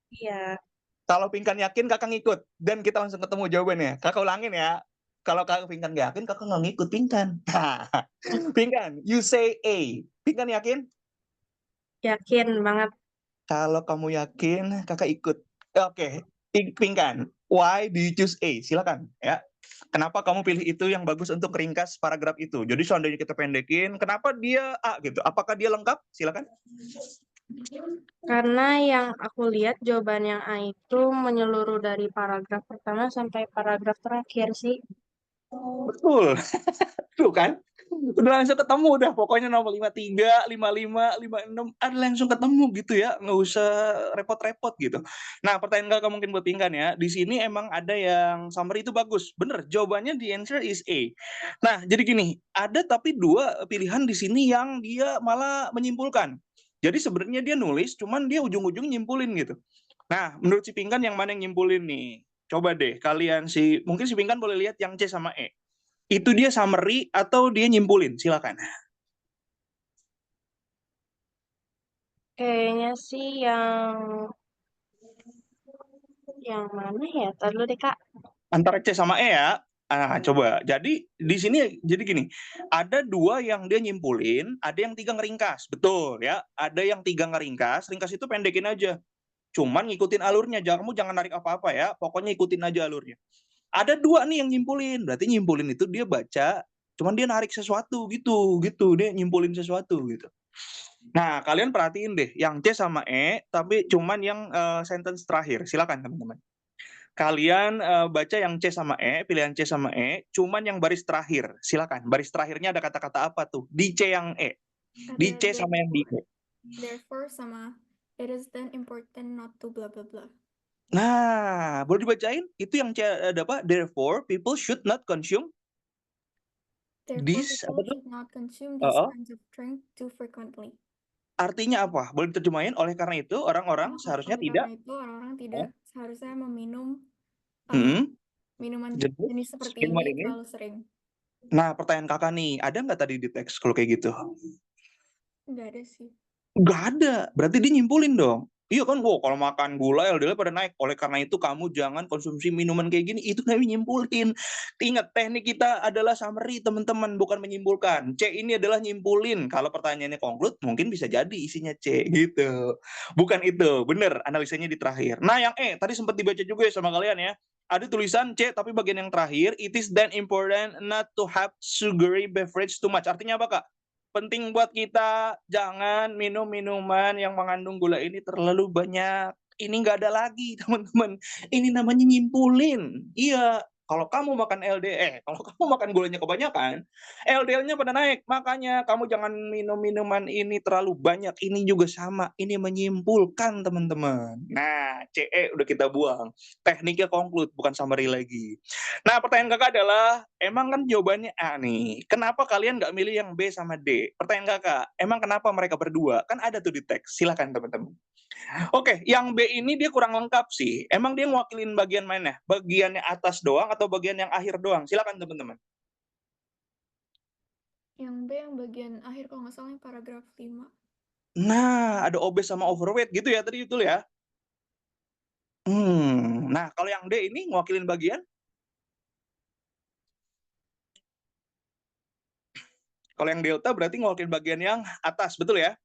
Iya. Kalau Pinkan yakin, kakak ngikut. Dan kita langsung ketemu jawabannya. Kakak ulangin ya. Kalau kakak Pinkan nggak yakin, kakak nggak ngikut Pinkan. Pinkan, you say A. Pinkan yakin? Yakin banget. Kalau kamu yakin, kakak ikut. Oke, Pinkan, why do you choose A? Silakan ya. Kenapa kamu pilih itu yang bagus untuk ringkas paragraf itu? Jadi seandainya kita pendekin, kenapa dia A gitu? Apakah dia lengkap? Silakan. Karena yang aku lihat jawaban yang A itu menyeluruh dari paragraf pertama sampai paragraf terakhir sih. Betul. Tuh kan? Udah langsung ketemu udah. Pokoknya nomor 53, 55, 56, ada langsung ketemu gitu ya. Nggak usah repot-repot gitu. Nah, pertanyaan kakak mungkin buat Pinkan ya. Di sini emang ada yang summary itu bagus. Bener, jawabannya the answer is A. Nah, jadi gini, ada tapi 2 pilihan di sini yang dia malah menyimpulkan. Jadi sebenarnya dia nulis, cuman dia ujung-ujung nyimpulin gitu. Nah, menurut si Pinkan yang mana yang nyimpulin nih? Coba deh kalian mungkin si Pinkan boleh lihat yang C sama E. Itu dia summary atau dia nyimpulin? Silakan. Kayaknya sih yang mana ya? Ntar dulu deh, Kak. Antara C sama E ya. Coba. Jadi di sini jadi gini, ada 2 yang dia nyimpulin, ada yang 3 ngeringkas. Betul ya. Ada yang 3 ngeringkas, ringkas itu pendekin aja. Cuman ngikutin alurnya, kamu jangan narik apa-apa ya. Pokoknya ikutin aja alurnya. Ada 2 nih yang nyimpulin. Berarti nyimpulin itu dia baca, cuman dia narik sesuatu gitu. Dia nyimpulin sesuatu gitu. Nah, kalian perhatiin deh, yang C sama E, tapi cuman yang sentence terakhir. Silakan teman-teman. Kalian baca yang C sama E, pilihan C sama E, cuman yang baris terakhir. Silakan. Baris terakhirnya ada kata-kata apa tuh? Di C yang E. Di C sama yang di E. Therefore sama it is then important not to blah blah blah. Nah, boleh dibacain? Itu yang C ada apa? Therefore, people should not consume this Therefore, people should not consume these kinds of drink too frequently. Artinya apa? Boleh diterjemahin? Oleh karena itu, orang-orang seharusnya tidak. Karena itu orang-orang tidak seharusnya meminum minuman Jenis jenis seperti minuman ini terlalu sering. Nah, pertanyaan kakak nih, ada nggak tadi di teks kalau kayak gitu? Nggak ada sih. Nggak ada. Berarti dia nyimpulin dong. Iya kan, kalau makan gula LDL pada naik. Oleh karena itu kamu jangan konsumsi minuman kayak gini. Itu namanya nyimpulin. Ingat, teknik kita adalah summary teman-teman, bukan menyimpulkan. C ini adalah nyimpulin. Kalau pertanyaannya conclude, mungkin bisa jadi isinya C gitu. Bukan itu. Bener, analisanya di terakhir. Nah, yang E tadi sempat dibaca juga ya sama kalian ya. Ada tulisan C tapi bagian yang terakhir, it is then important not to have sugary beverage too much. Artinya apa, Kak? Penting buat kita jangan minum minuman yang mengandung gula ini terlalu banyak. Ini nggak ada lagi teman-teman. Ini namanya nyimpulin. Iya, Kalau kamu makan kalau kamu makan gulanya kebanyakan, LDL-nya pada naik. Makanya kamu jangan minum minuman ini terlalu banyak. Ini juga sama, ini menyimpulkan teman-teman. Nah, CE udah kita buang. Tekniknya conclude, bukan summary lagi. Nah, pertanyaan kakak adalah, emang kan jawabannya A nih. Kenapa kalian nggak milih yang B sama D? Pertanyaan kakak, emang kenapa mereka berdua? Kan ada tuh di teks. Silakan teman-teman. Oke, yang B ini dia kurang lengkap sih. Emang dia ngewakilin bagian mana? Bagiannya atas doang atau bagian yang akhir doang? Silakan teman-teman. Yang B yang bagian akhir kalau nggak salah yang paragraf 5. Nah, ada obes sama overweight gitu ya tadi itu ya. Nah kalau yang D ini ngewakilin bagian? Kalau yang delta berarti ngewakilin bagian yang atas, betul ya?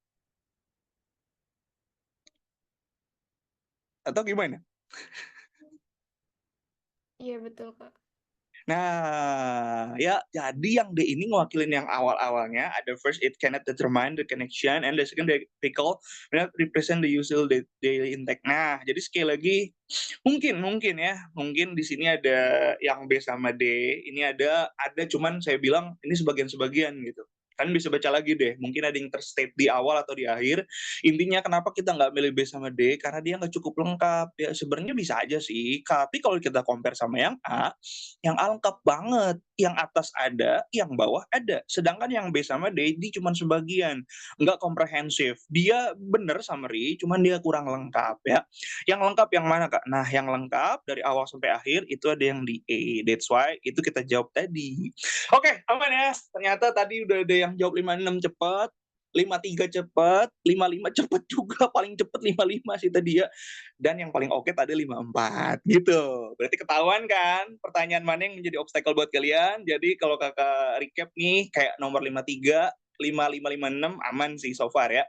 Atau gimana? Iya betul Kak. Nah, ya jadi yang D ini ngewakilin yang awal-awalnya. Ada first, it cannot determine the connection, and the second, the pickle represent the usual daily intake. Nah, jadi sekali lagi, mungkin ya, mungkin di sini ada yang B sama D. Ini ada cuman saya bilang ini sebagian-sebagian gitu. Kalian bisa baca lagi deh, mungkin ada yang terstate di awal atau di akhir. Intinya kenapa kita nggak milih B sama D, karena dia nggak cukup lengkap. Ya sebenarnya bisa aja sih, tapi kalau kita compare sama yang A lengkap banget. Yang atas ada, yang bawah ada. Sedangkan yang B sama D, ini cuma sebagian. Nggak komprehensif. Dia bener summary, cuman dia kurang lengkap ya. Yang lengkap yang mana, Kak? Nah, yang lengkap dari awal sampai akhir, itu ada yang di E. That's why itu kita jawab tadi. Oke, aman ya. Ternyata tadi udah ada yang jawab 56 cepat. 53 cepat, 55 cepat juga, paling cepat 55 sih tadi ya. Dan yang paling oke tadi 54 gitu. Berarti ketahuan kan pertanyaan mana yang menjadi obstacle buat kalian. Jadi kalau kakak recap nih kayak nomor 53, 55, 56 aman sih so far ya.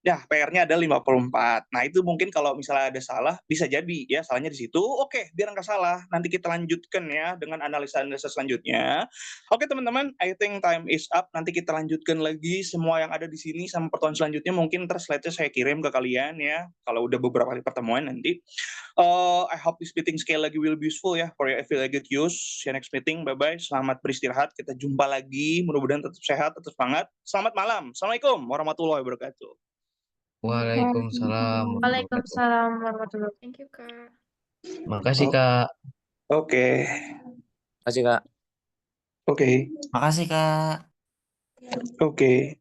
Nah, PR-nya ada 54. Nah, itu mungkin kalau misalnya ada salah, bisa jadi ya salahnya di situ. Oke, biar nggak salah. Nanti kita lanjutkan ya dengan analisa-analisa selanjutnya. Oke, teman-teman, I think time is up. Nanti kita lanjutkan lagi semua yang ada di sini sama pertemuan selanjutnya. Mungkin slide-nya saya kirim ke kalian ya, kalau udah beberapa kali pertemuan nanti. I hope this meeting sekali lagi will be useful ya for your affiliate use. See you next meeting. Bye-bye. Selamat beristirahat. Kita jumpa lagi. Mudah-mudahan tetap sehat, tetap semangat. Selamat malam. Assalamualaikum warahmatullahi wabarakatuh. Waalaikumsalam warahmatullahi wabarakatuh. Waalaikumsalam warahmatullahi wabarakatuh. Thank you Kak. Makasih Kak. Oke. Makasih Kak. Oke. Makasih Kak. Oke.